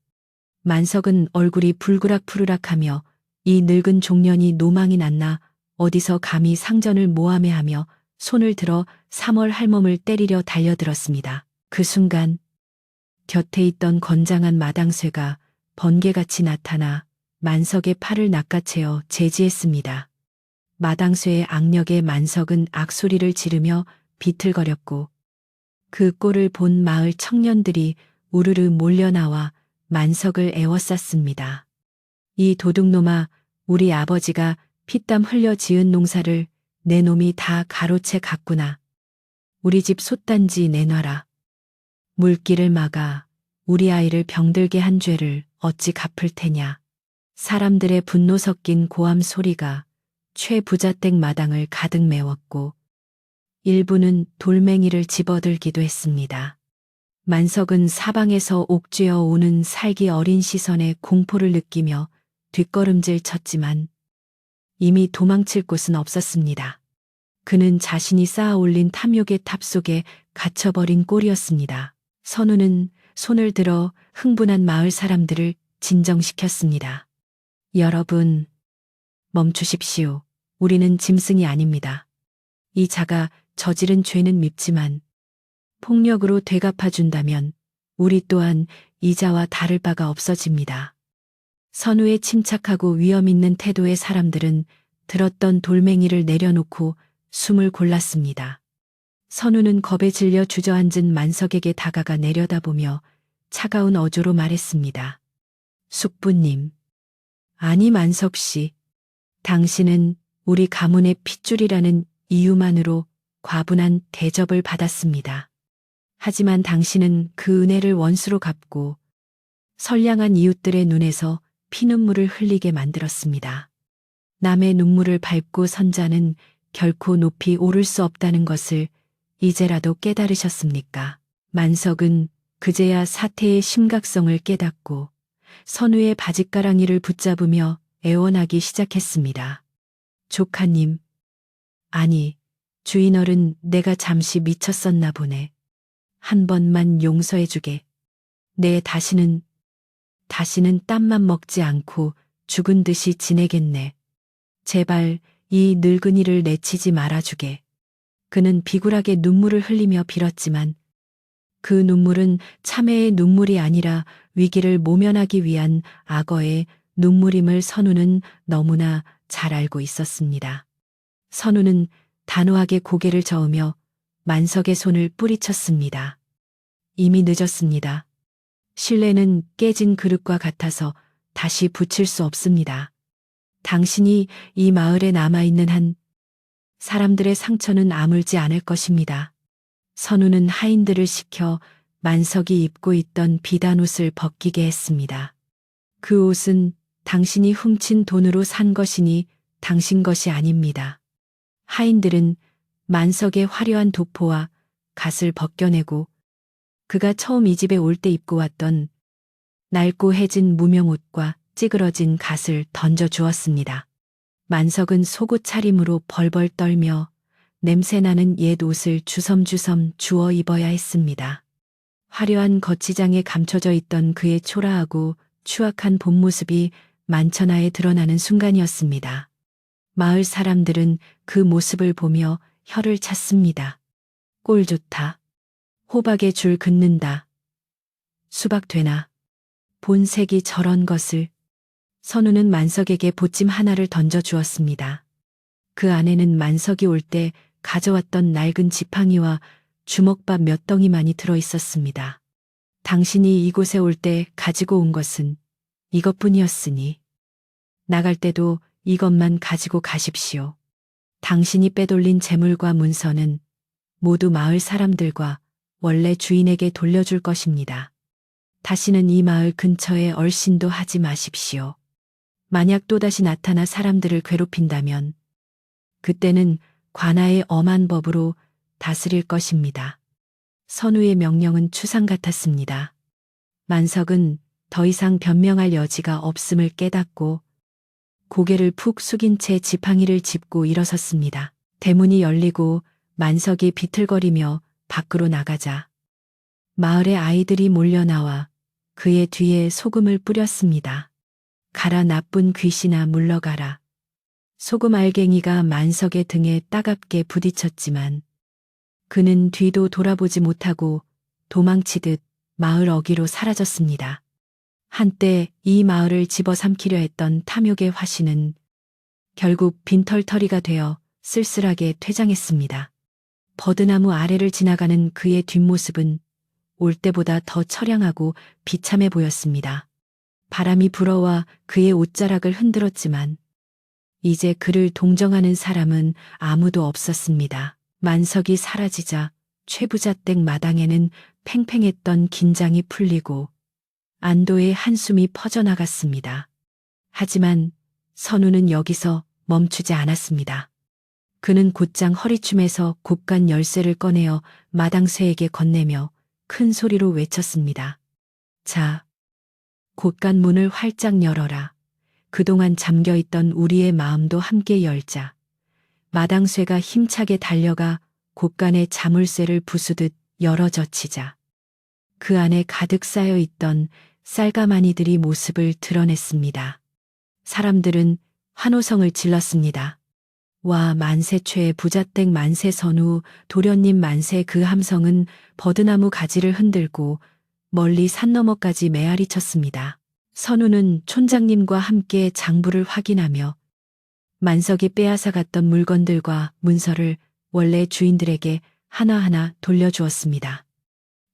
만석은 얼굴이 불그락푸르락하며 이 늙은 종년이 노망이 났나 어디서 감히 상전을 모함해하며 손을 들어 3월 할멈을 때리려 달려들었습니다. 그 순간 곁에 있던 건장한 마당쇠가 번개같이 나타나 만석의 팔을 낚아채어 제지했습니다. 마당쇠의 악력에 만석은 악소리를 지르며 비틀거렸고 그 꼴을 본 마을 청년들이 우르르 몰려나와 만석을 에워쌌습니다. 이 도둑놈아, 우리 아버지가 피땀 흘려 지은 농사를 내 놈이 다 가로채 갔구나. 우리 집 솥단지 내놔라. 물길을 막아 우리 아이를 병들게 한 죄를 어찌 갚을 테냐. 사람들의 분노 섞인 고함 소리가 최부자댁 마당을 가득 메웠고 일부는 돌멩이를 집어들기도 했습니다. 만석은 사방에서 옥죄어 오는 살기 어린 시선에 공포를 느끼며 뒷걸음질 쳤지만 이미 도망칠 곳은 없었습니다. 그는 자신이 쌓아 올린 탐욕의 탑 속에 갇혀버린 꼴이었습니다. 선우는 손을 들어 흥분한 마을 사람들을 진정시켰습니다. 여러분, 멈추십시오. 우리는 짐승이 아닙니다. 이 자가 저지른 죄는 밉지만 폭력으로 되갚아준다면 우리 또한 이자와 다를 바가 없어집니다. 선우의 침착하고 위험 있는 태도의 사람들은 들었던 돌멩이를 내려놓고 숨을 골랐습니다. 선우는 겁에 질려 주저앉은 만석에게 다가가 내려다보며 차가운 어조로 말했습니다. 숙부님. 아니 만석 씨. 당신은 우리 가문의 핏줄이라는 이유만으로 과분한 대접을 받았습니다. 하지만 당신은 그 은혜를 원수로 갚고 선량한 이웃들의 눈에서 피눈물을 흘리게 만들었습니다. 남의 눈물을 밟고 선 자는 결코 높이 오를 수 없다는 것을 이제라도 깨달으셨습니까? 만석은 그제야 사태의 심각성을 깨닫고 선우의 바짓가랑이를 붙잡으며 애원하기 시작했습니다. 조카님, 아니, 주인어른 내가 잠시 미쳤었나 보네. 한 번만 용서해주게. 내 다시는 땀만 먹지 않고 죽은 듯이 지내겠네. 제발 이 늙은이를 내치지 말아주게. 그는 비굴하게 눈물을 흘리며 빌었지만 그 눈물은 참회의 눈물이 아니라 위기를 모면하기 위한 악어의 눈물임을 선우는 너무나 잘 알고 있었습니다. 선우는 단호하게 고개를 저으며 만석의 손을 뿌리쳤습니다. 이미 늦었습니다. 신뢰는 깨진 그릇과 같아서 다시 붙일 수 없습니다. 당신이 이 마을에 남아있는 한 사람들의 상처는 아물지 않을 것입니다. 선우는 하인들을 시켜 만석이 입고 있던 비단옷을 벗기게 했습니다. 그 옷은 당신이 훔친 돈으로 산 것이니 당신 것이 아닙니다. 하인들은 만석의 화려한 도포와 갓을 벗겨내고 그가 처음 이 집에 올 때 입고 왔던 낡고 해진 무명옷과 찌그러진 갓을 던져 주었습니다. 만석은 속옷 차림으로 벌벌 떨며 냄새나는 옛 옷을 주섬주섬 주워 입어야 했습니다. 화려한 거치장에 감춰져 있던 그의 초라하고 추악한 본 모습이 만천하에 드러나는 순간이었습니다. 마을 사람들은 그 모습을 보며 혀를 찼습니다. 꼴 좋다. 호박에 줄 긋는다. 수박 되나. 본색이 저런 것을. 선우는 만석에게 보찜 하나를 던져 주었습니다. 그 안에는 만석이 올 때 가져왔던 낡은 지팡이와 주먹밥 몇 덩이만이 들어 있었습니다. 당신이 이곳에 올 때 가지고 온 것은 이것뿐이었으니 나갈 때도 이것만 가지고 가십시오. 당신이 빼돌린 재물과 문서는 모두 마을 사람들과 원래 주인에게 돌려줄 것입니다. 다시는 이 마을 근처에 얼씬도 하지 마십시오. 만약 또다시 나타나 사람들을 괴롭힌다면 그때는 관아의 엄한 법으로 다스릴 것입니다. 선우의 명령은 추상 같았습니다. 만석은 더 이상 변명할 여지가 없음을 깨닫고 고개를 푹 숙인 채 지팡이를 짚고 일어섰습니다. 대문이 열리고 만석이 비틀거리며 밖으로 나가자 마을의 아이들이 몰려나와 그의 뒤에 소금을 뿌렸습니다. 가라 나쁜 귀신아 물러가라. 소금 알갱이가 만석의 등에 따갑게 부딪혔지만 그는 뒤도 돌아보지 못하고 도망치듯 마을 어귀로 사라졌습니다. 한때 이 마을을 집어삼키려 했던 탐욕의 화신은 결국 빈털터리가 되어 쓸쓸하게 퇴장했습니다. 버드나무 아래를 지나가는 그의 뒷모습은 올 때보다 더 처량하고 비참해 보였습니다. 바람이 불어와 그의 옷자락을 흔들었지만 이제 그를 동정하는 사람은 아무도 없었습니다. 만석이 사라지자 최부자댁 마당에는 팽팽했던 긴장이 풀리고 안도의 한숨이 퍼져나갔습니다. 하지만 선우는 여기서 멈추지 않았습니다. 그는 곧장 허리춤에서 곱간 열쇠를 꺼내어 마당쇠에게 건네며 큰 소리로 외쳤습니다. 자, 곧간 문을 활짝 열어라. 그동안 잠겨있던 우리의 마음도 함께 열자. 마당쇠가 힘차게 달려가 곳간의 자물쇠를 부수듯 열어젖히자. 그 안에 가득 쌓여있던 쌀가마니들이 모습을 드러냈습니다. 사람들은 환호성을 질렀습니다. 와 만세 최 부자댁 만세 선우 도련님 만세. 그 함성은 버드나무 가지를 흔들고 멀리 산 너머까지 메아리 쳤습니다. 선우는 촌장님과 함께 장부를 확인하며 만석이 빼앗아 갔던 물건들과 문서를 원래 주인들에게 하나하나 돌려주었습니다.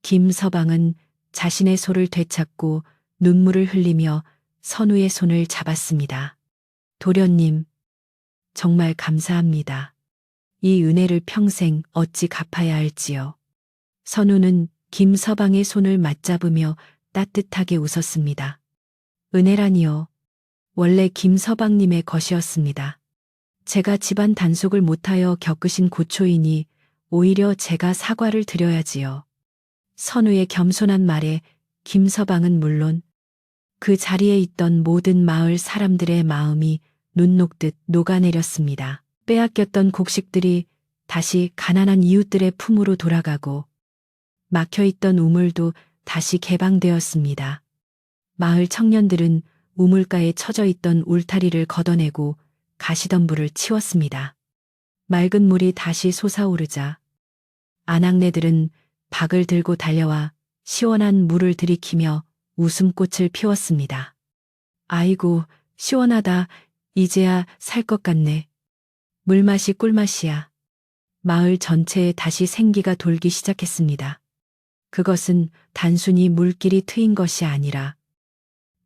김서방은 자신의 소를 되찾고 눈물을 흘리며 선우의 손을 잡았습니다. 도련님, 정말 감사합니다. 이 은혜를 평생 어찌 갚아야 할지요. 선우는 김서방의 손을 맞잡으며 따뜻하게 웃었습니다. 은혜라니요. 원래 김서방님의 것이었습니다. 제가 집안 단속을 못하여 겪으신 고초이니 오히려 제가 사과를 드려야지요. 선우의 겸손한 말에 김서방은 물론 그 자리에 있던 모든 마을 사람들의 마음이 눈 녹듯 녹아내렸습니다. 빼앗겼던 곡식들이 다시 가난한 이웃들의 품으로 돌아가고 막혀있던 우물도 다시 개방되었습니다. 마을 청년들은 우물가에 처져 있던 울타리를 걷어내고 가시덤불을 치웠습니다. 맑은 물이 다시 솟아오르자 아낙네들은 박을 들고 달려와 시원한 물을 들이키며 웃음꽃을 피웠습니다. 아이고, 시원하다. 이제야 살 것 같네. 물맛이 꿀맛이야. 마을 전체에 다시 생기가 돌기 시작했습니다. 그것은 단순히 물길이 트인 것이 아니라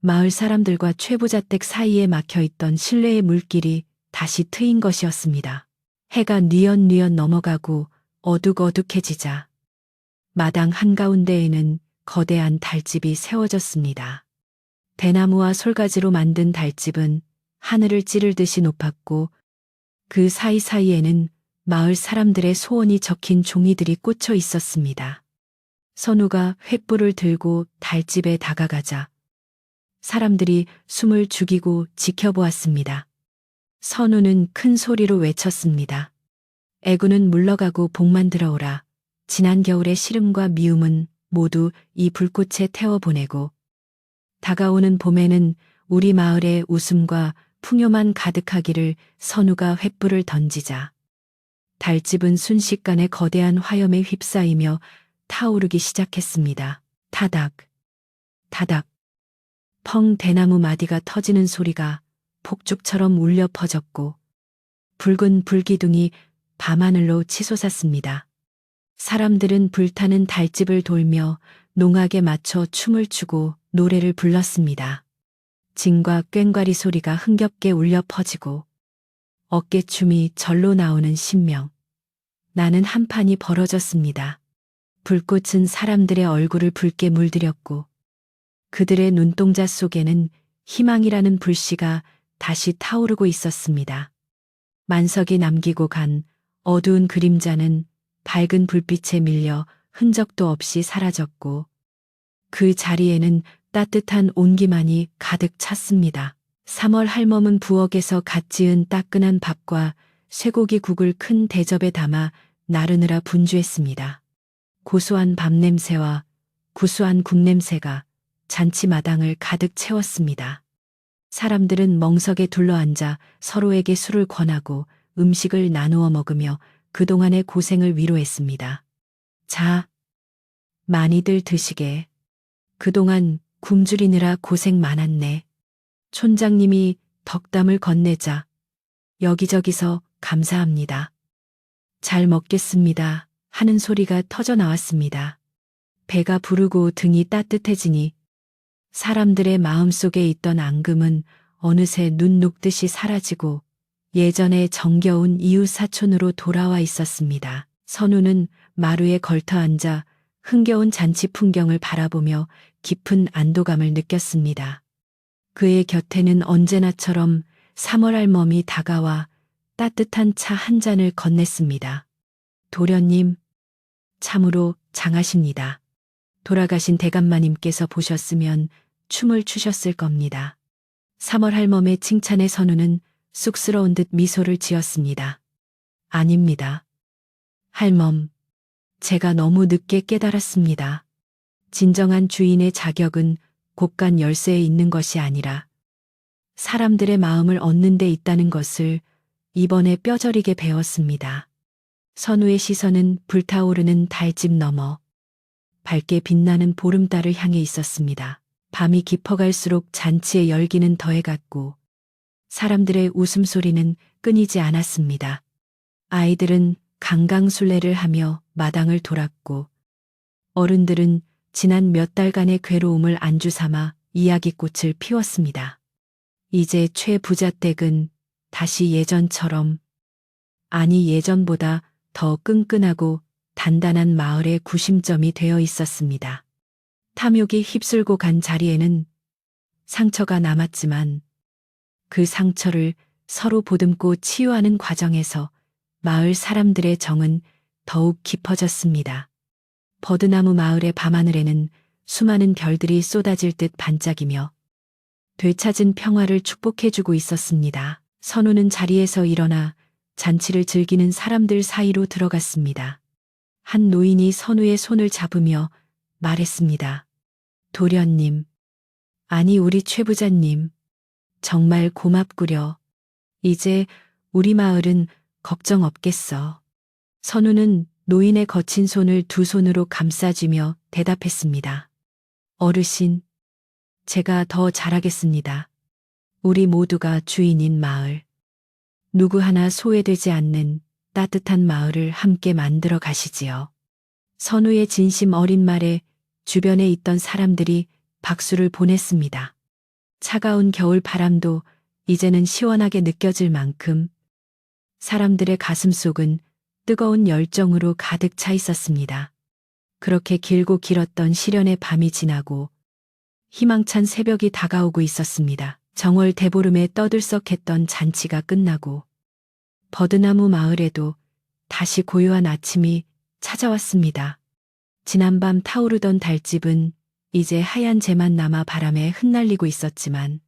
마을 사람들과 최부자댁 사이에 막혀있던 신뢰의 물길이 다시 트인 것이었습니다. 해가 뉘엿뉘엿 넘어가고 어둑어둑해지자 마당 한가운데에는 거대한 달집이 세워졌습니다. 대나무와 솔가지로 만든 달집은 하늘을 찌르듯이 높았고 그 사이사이에는 마을 사람들의 소원이 적힌 종이들이 꽂혀 있었습니다. 선우가 횃불을 들고 달집에 다가가자 사람들이 숨을 죽이고 지켜보았습니다. 선우는 큰 소리로 외쳤습니다. 애구는 물러가고 복만 들어오라. 지난 겨울의 시름과 미움은 모두 이 불꽃에 태워보내고 다가오는 봄에는 우리 마을에 웃음과 풍요만 가득하기를. 선우가 횃불을 던지자 달집은 순식간에 거대한 화염에 휩싸이며 타오르기 시작했습니다. 타닥, 타닥. 펑 대나무 마디가 터지는 소리가 폭죽처럼 울려 퍼졌고 붉은 불기둥이 밤하늘로 치솟았습니다. 사람들은 불타는 달집을 돌며 농악에 맞춰 춤을 추고 노래를 불렀습니다. 징과 꽹과리 소리가 흥겹게 울려 퍼지고 어깨춤이 절로 나오는 신명. 나는 한판이 벌어졌습니다. 불꽃은 사람들의 얼굴을 붉게 물들였고 그들의 눈동자 속에는 희망이라는 불씨가 다시 타오르고 있었습니다. 만석이 남기고 간 어두운 그림자는 밝은 불빛에 밀려 흔적도 없이 사라졌고 그 자리에는 따뜻한 온기만이 가득 찼습니다. 3월 할멈은 부엌에서 갓 지은 따끈한 밥과 쇠고기국을 큰 대접에 담아 나르느라 분주했습니다. 고소한 밥 냄새와 구수한 국 냄새가 잔치 마당을 가득 채웠습니다. 사람들은 멍석에 둘러앉아 서로에게 술을 권하고 음식을 나누어 먹으며 그동안의 고생을 위로했습니다. 자, 많이들 드시게. 그동안 굶주리느라 고생 많았네. 촌장님이 덕담을 건네자 여기저기서 감사합니다. 잘 먹겠습니다 하는 소리가 터져 나왔습니다. 배가 부르고 등이 따뜻해지니 사람들의 마음속에 있던 앙금은 어느새 눈 녹듯이 사라지고 예전의 정겨운 이웃 사촌으로 돌아와 있었습니다. 선우는 마루에 걸터 앉아 흥겨운 잔치 풍경을 바라보며 깊은 안도감을 느꼈습니다. 그의 곁에는 언제나처럼 3월 할멈이 다가와 따뜻한 차 한 잔을 건넸습니다. 도련님, 참으로 장하십니다. 돌아가신 대감마님께서 보셨으면 춤을 추셨을 겁니다. 3월 할멈의 칭찬에 선우는 쑥스러운 듯 미소를 지었습니다. 아닙니다. 할멈, 제가 너무 늦게 깨달았습니다. 진정한 주인의 자격은 곳간 열쇠에 있는 것이 아니라 사람들의 마음을 얻는 데 있다는 것을 이번에 뼈저리게 배웠습니다. 선우의 시선은 불타오르는 달집 너머 밝게 빛나는 보름달을 향해 있었습니다. 밤이 깊어갈수록 잔치의 열기는 더해갔고 사람들의 웃음소리는 끊이지 않았습니다. 아이들은 강강술래를 하며 마당을 돌았고 어른들은 지난 몇 달간의 괴로움을 안주 삼아 이야기꽃을 피웠습니다. 이제 최 부자댁은 다시 예전처럼, 아니 예전보다 더 끈끈하고 단단한 마을의 구심점이 되어 있었습니다. 탐욕이 휩쓸고 간 자리에는 상처가 남았지만 그 상처를 서로 보듬고 치유하는 과정에서 마을 사람들의 정은 더욱 깊어졌습니다. 버드나무 마을의 밤하늘에는 수많은 별들이 쏟아질 듯 반짝이며 되찾은 평화를 축복해주고 있었습니다. 선우는 자리에서 일어나 잔치를 즐기는 사람들 사이로 들어갔습니다. 한 노인이 선우의 손을 잡으며 말했습니다. 도련님, 아니 우리 최 부자님, 정말 고맙구려. 이제 우리 마을은 걱정 없겠어. 선우는 노인의 거친 손을 두 손으로 감싸쥐며 대답했습니다. 어르신, 제가 더 잘하겠습니다. 우리 모두가 주인인 마을. 누구 하나 소외되지 않는 따뜻한 마을을 함께 만들어 가시지요. 선우의 진심 어린 말에 주변에 있던 사람들이 박수를 보냈습니다. 차가운 겨울 바람도 이제는 시원하게 느껴질 만큼 사람들의 가슴속은 뜨거운 열정으로 가득 차 있었습니다. 그렇게 길고 길었던 시련의 밤이 지나고 희망찬 새벽이 다가오고 있었습니다. 정월 대보름에 떠들썩했던 잔치가 끝나고 버드나무 마을에도 다시 고요한 아침이 찾아왔습니다. 지난밤 타오르던 달집은 이제 하얀 재만 남아 바람에 흩날리고 있었지만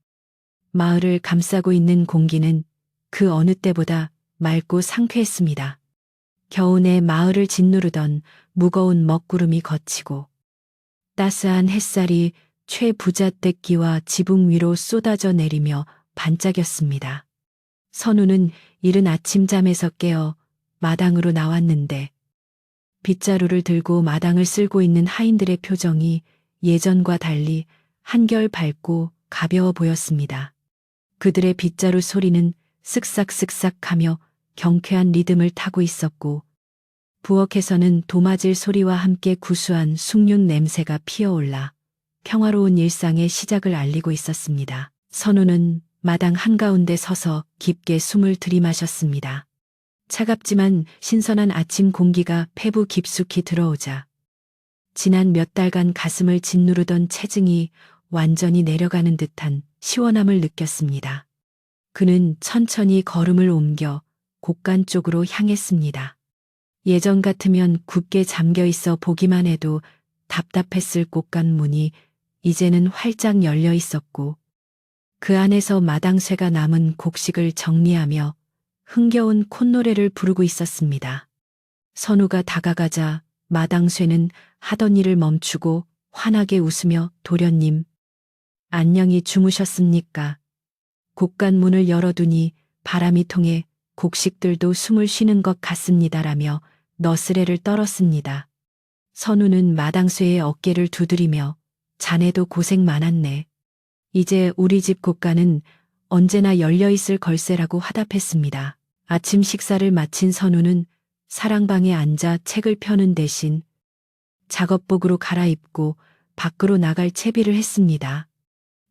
마을을 감싸고 있는 공기는 그 어느 때보다 맑고 상쾌했습니다. 겨우내 마을을 짓누르던 무거운 먹구름이 걷히고 따스한 햇살이 최 부자 댁기와 지붕 위로 쏟아져 내리며 반짝였습니다. 선우는 이른 아침잠에서 깨어 마당으로 나왔는데 빗자루를 들고 마당을 쓸고 있는 하인들의 표정이 예전과 달리 한결 밝고 가벼워 보였습니다. 그들의 빗자루 소리는 쓱싹쓱싹하며 경쾌한 리듬을 타고 있었고 부엌에서는 도마질 소리와 함께 구수한 숭늉 냄새가 피어올라 평화로운 일상의 시작을 알리고 있었습니다. 선우는 마당 한가운데 서서 깊게 숨을 들이마셨습니다. 차갑지만 신선한 아침 공기가 폐부 깊숙이 들어오자 지난 몇 달간 가슴을 짓누르던 체증이 완전히 내려가는 듯한 시원함을 느꼈습니다. 그는 천천히 걸음을 옮겨 곳간 쪽으로 향했습니다. 예전 같으면 굳게 잠겨 있어 보기만 해도 답답했을 곳간 문이 이제는 활짝 열려 있었고 그 안에서 마당쇠가 남은 곡식을 정리하며 흥겨운 콧노래를 부르고 있었습니다. 선우가 다가가자 마당쇠는 하던 일을 멈추고 환하게 웃으며 도련님, 안녕히 주무셨습니까? 곳간 문을 열어두니 바람이 통해 곡식들도 숨을 쉬는 것 같습니다라며 너스레를 떨었습니다. 선우는 마당쇠의 어깨를 두드리며 자네도 고생 많았네. 이제 우리 집 곳간은 언제나 열려있을 걸세라고 화답했습니다. 아침 식사를 마친 선우는 사랑방에 앉아 책을 펴는 대신 작업복으로 갈아입고 밖으로 나갈 채비를 했습니다.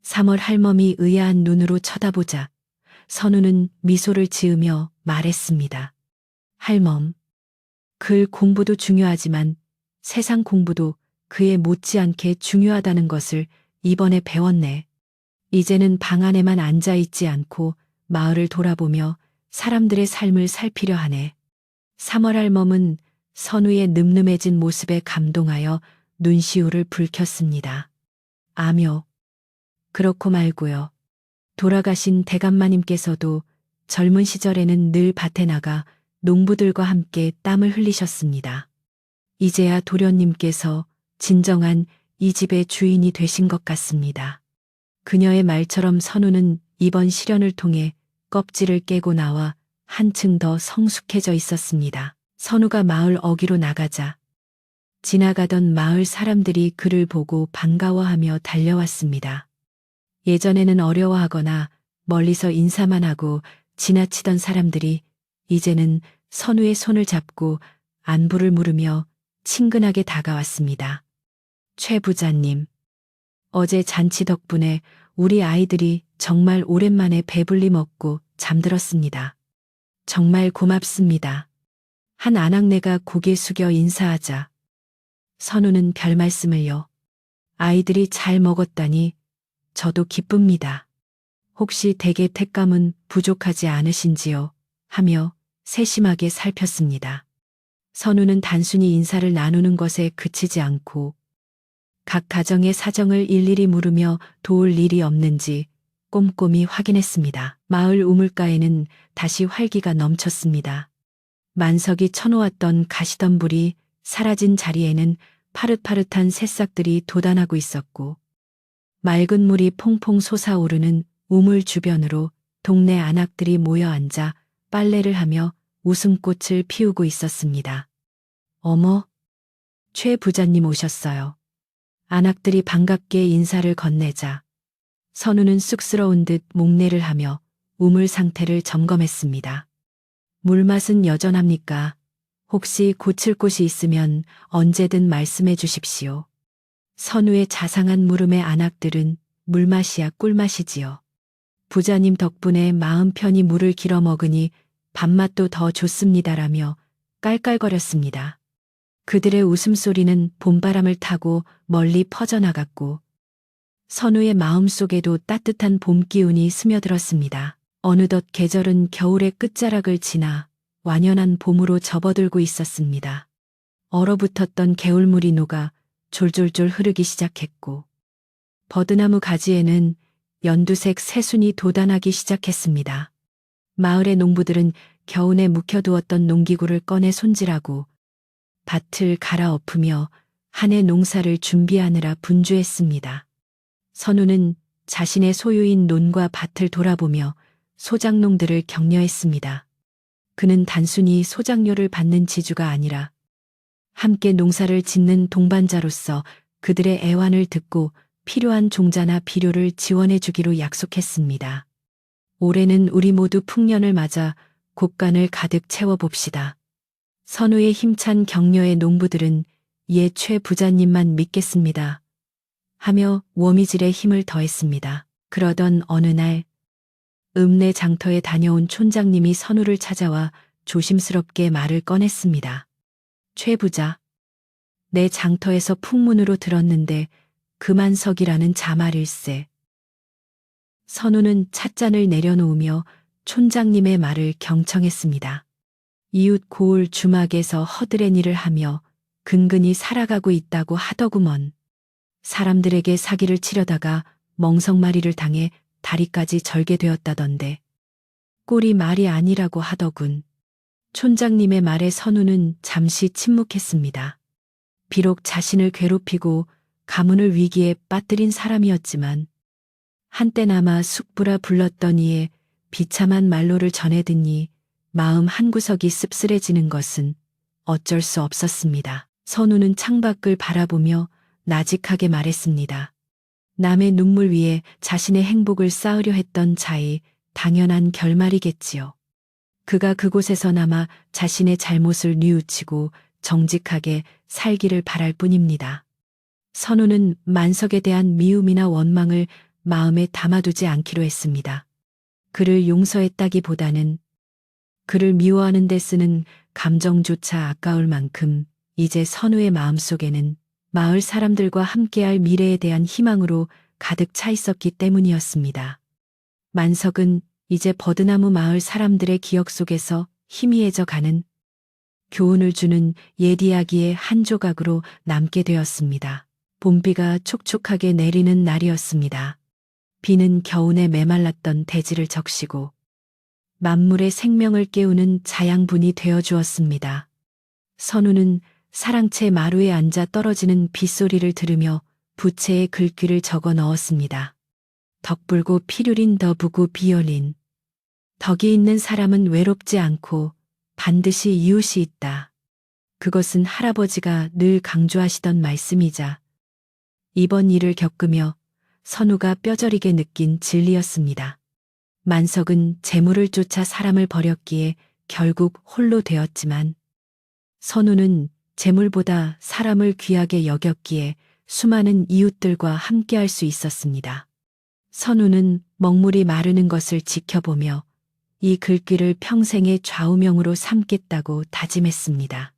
3월 할멈이 의아한 눈으로 쳐다보자 선우는 미소를 지으며 말했습니다. 할멈, 글 공부도 중요하지만 세상 공부도 그에 못지않게 중요하다는 것을 이번에 배웠네. 이제는 방 안에만 앉아있지 않고 마을을 돌아보며 사람들의 삶을 살피려 하네. 3월 할멈은 선우의 늠름해진 모습에 감동하여 눈시울을 붉혔습니다. 아묘, 그렇고 말고요. 돌아가신 대감마님께서도 젊은 시절에는 늘 밭에 나가 농부들과 함께 땀을 흘리셨습니다. 이제야 도련님께서 진정한 이 집의 주인이 되신 것 같습니다. 그녀의 말처럼 선우는 이번 시련을 통해 껍질을 깨고 나와 한층 더 성숙해져 있었습니다. 선우가 마을 어귀로 나가자 지나가던 마을 사람들이 그를 보고 반가워하며 달려왔습니다. 예전에는 어려워하거나 멀리서 인사만 하고 지나치던 사람들이 이제는 선우의 손을 잡고 안부를 물으며 친근하게 다가왔습니다. 최 부자님, 어제 잔치 덕분에 우리 아이들이 정말 오랜만에 배불리 먹고 잠들었습니다. 정말 고맙습니다. 한 아낙네가 고개 숙여 인사하자 선우는 별 말씀을요. 아이들이 잘 먹었다니 저도 기쁩니다. 혹시 댁의 택감은 부족하지 않으신지요? 하며 세심하게 살폈습니다. 선우는 단순히 인사를 나누는 것에 그치지 않고 각 가정의 사정을 일일이 물으며 도울 일이 없는지 꼼꼼히 확인했습니다. 마을 우물가에는 다시 활기가 넘쳤습니다. 만석이 쳐놓았던 가시덤불이 사라진 자리에는 파릇파릇한 새싹들이 돋아나고 있었고, 맑은 물이 퐁퐁 솟아오르는 우물 주변으로 동네 안악들이 모여 앉아 빨래를 하며 웃음꽃을 피우고 있었습니다. 어머, 최 부자님 오셨어요. 안악들이 반갑게 인사를 건네자 선우는 쑥스러운 듯 목례를 하며 우물 상태를 점검했습니다. 물맛은 여전합니까? 혹시 고칠 곳이 있으면 언제든 말씀해 주십시오. 선우의 자상한 물음의 안악들은 물맛이야 꿀맛이지요. 부자님 덕분에 마음 편히 물을 길어 먹으니 밥맛도 더 좋습니다라며 깔깔거렸습니다. 그들의 웃음소리는 봄바람을 타고 멀리 퍼져나갔고 선우의 마음속에도 따뜻한 봄 기운이 스며들었습니다. 어느덧 계절은 겨울의 끝자락을 지나 완연한 봄으로 접어들고 있었습니다. 얼어붙었던 개울물이 녹아 졸졸졸 흐르기 시작했고 버드나무 가지에는 연두색 새순이 돋아나기 시작했습니다. 마을의 농부들은 겨우내 묵혀두었던 농기구를 꺼내 손질하고 밭을 갈아엎으며 한 해 농사를 준비하느라 분주했습니다. 선우는 자신의 소유인 논과 밭을 돌아보며 소작농들을 격려했습니다. 그는 단순히 소작료를 받는 지주가 아니라 함께 농사를 짓는 동반자로서 그들의 애환을 듣고 필요한 종자나 비료를 지원해 주기로 약속했습니다. 올해는 우리 모두 풍년을 맞아 곳간을 가득 채워봅시다. 선우의 힘찬 격려에 농부들은 이에 최 부자님만 믿겠습니다. 하며 워미질에 힘을 더했습니다. 그러던 어느 날 읍내 장터에 다녀온 촌장님이 선우를 찾아와 조심스럽게 말을 꺼냈습니다. 최 부자, 내 장터에서 풍문으로 들었는데 그만석이라는 자말일세. 선우는 찻잔을 내려놓으며 촌장님의 말을 경청했습니다. 이웃 고을 주막에서 허드렛 일을 하며 근근히 살아가고 있다고 하더구먼. 사람들에게 사기를 치려다가 멍석마리를 당해 다리까지 절개되었다던데 꼴이 말이 아니라고 하더군. 촌장님의 말에 선우는 잠시 침묵했습니다. 비록 자신을 괴롭히고 가문을 위기에 빠뜨린 사람이었지만 한때나마 숙부라 불렀던 이의 비참한 말로를 전해 듣니 마음 한구석이 씁쓸해지는 것은 어쩔 수 없었습니다. 선우는 창밖을 바라보며 나직하게 말했습니다. 남의 눈물 위에 자신의 행복을 쌓으려 했던 자의 당연한 결말이겠지요. 그가 그곳에서나마 자신의 잘못을 뉘우치고 정직하게 살기를 바랄 뿐입니다. 선우는 만석에 대한 미움이나 원망을 마음에 담아두지 않기로 했습니다. 그를 용서했다기보다는 그를 미워하는 데 쓰는 감정조차 아까울 만큼 이제 선우의 마음속에는 마을 사람들과 함께할 미래에 대한 희망으로 가득 차 있었기 때문이었습니다. 만석은 이제 버드나무 마을 사람들의 기억 속에서 희미해져 가는 교훈을 주는 옛 이야기의 한 조각으로 남게 되었습니다. 봄비가 촉촉하게 내리는 날이었습니다. 비는 겨우내 메말랐던 대지를 적시고 만물의 생명을 깨우는 자양분이 되어 주었습니다. 선우는 사랑채 마루에 앉아 떨어지는 빗소리를 들으며 부채에 글귀를 적어 넣었습니다. 덕불고 피류린 더부고 비열린. 덕이 있는 사람은 외롭지 않고 반드시 이웃이 있다. 그것은 할아버지가 늘 강조하시던 말씀이자 이번 일을 겪으며 선우가 뼈저리게 느낀 진리였습니다. 만석은 재물을 쫓아 사람을 버렸기에 결국 홀로 되었지만 선우는 재물보다 사람을 귀하게 여겼기에 수많은 이웃들과 함께할 수 있었습니다. 선우는 먹물이 마르는 것을 지켜보며 이 글귀를 평생의 좌우명으로 삼겠다고 다짐했습니다.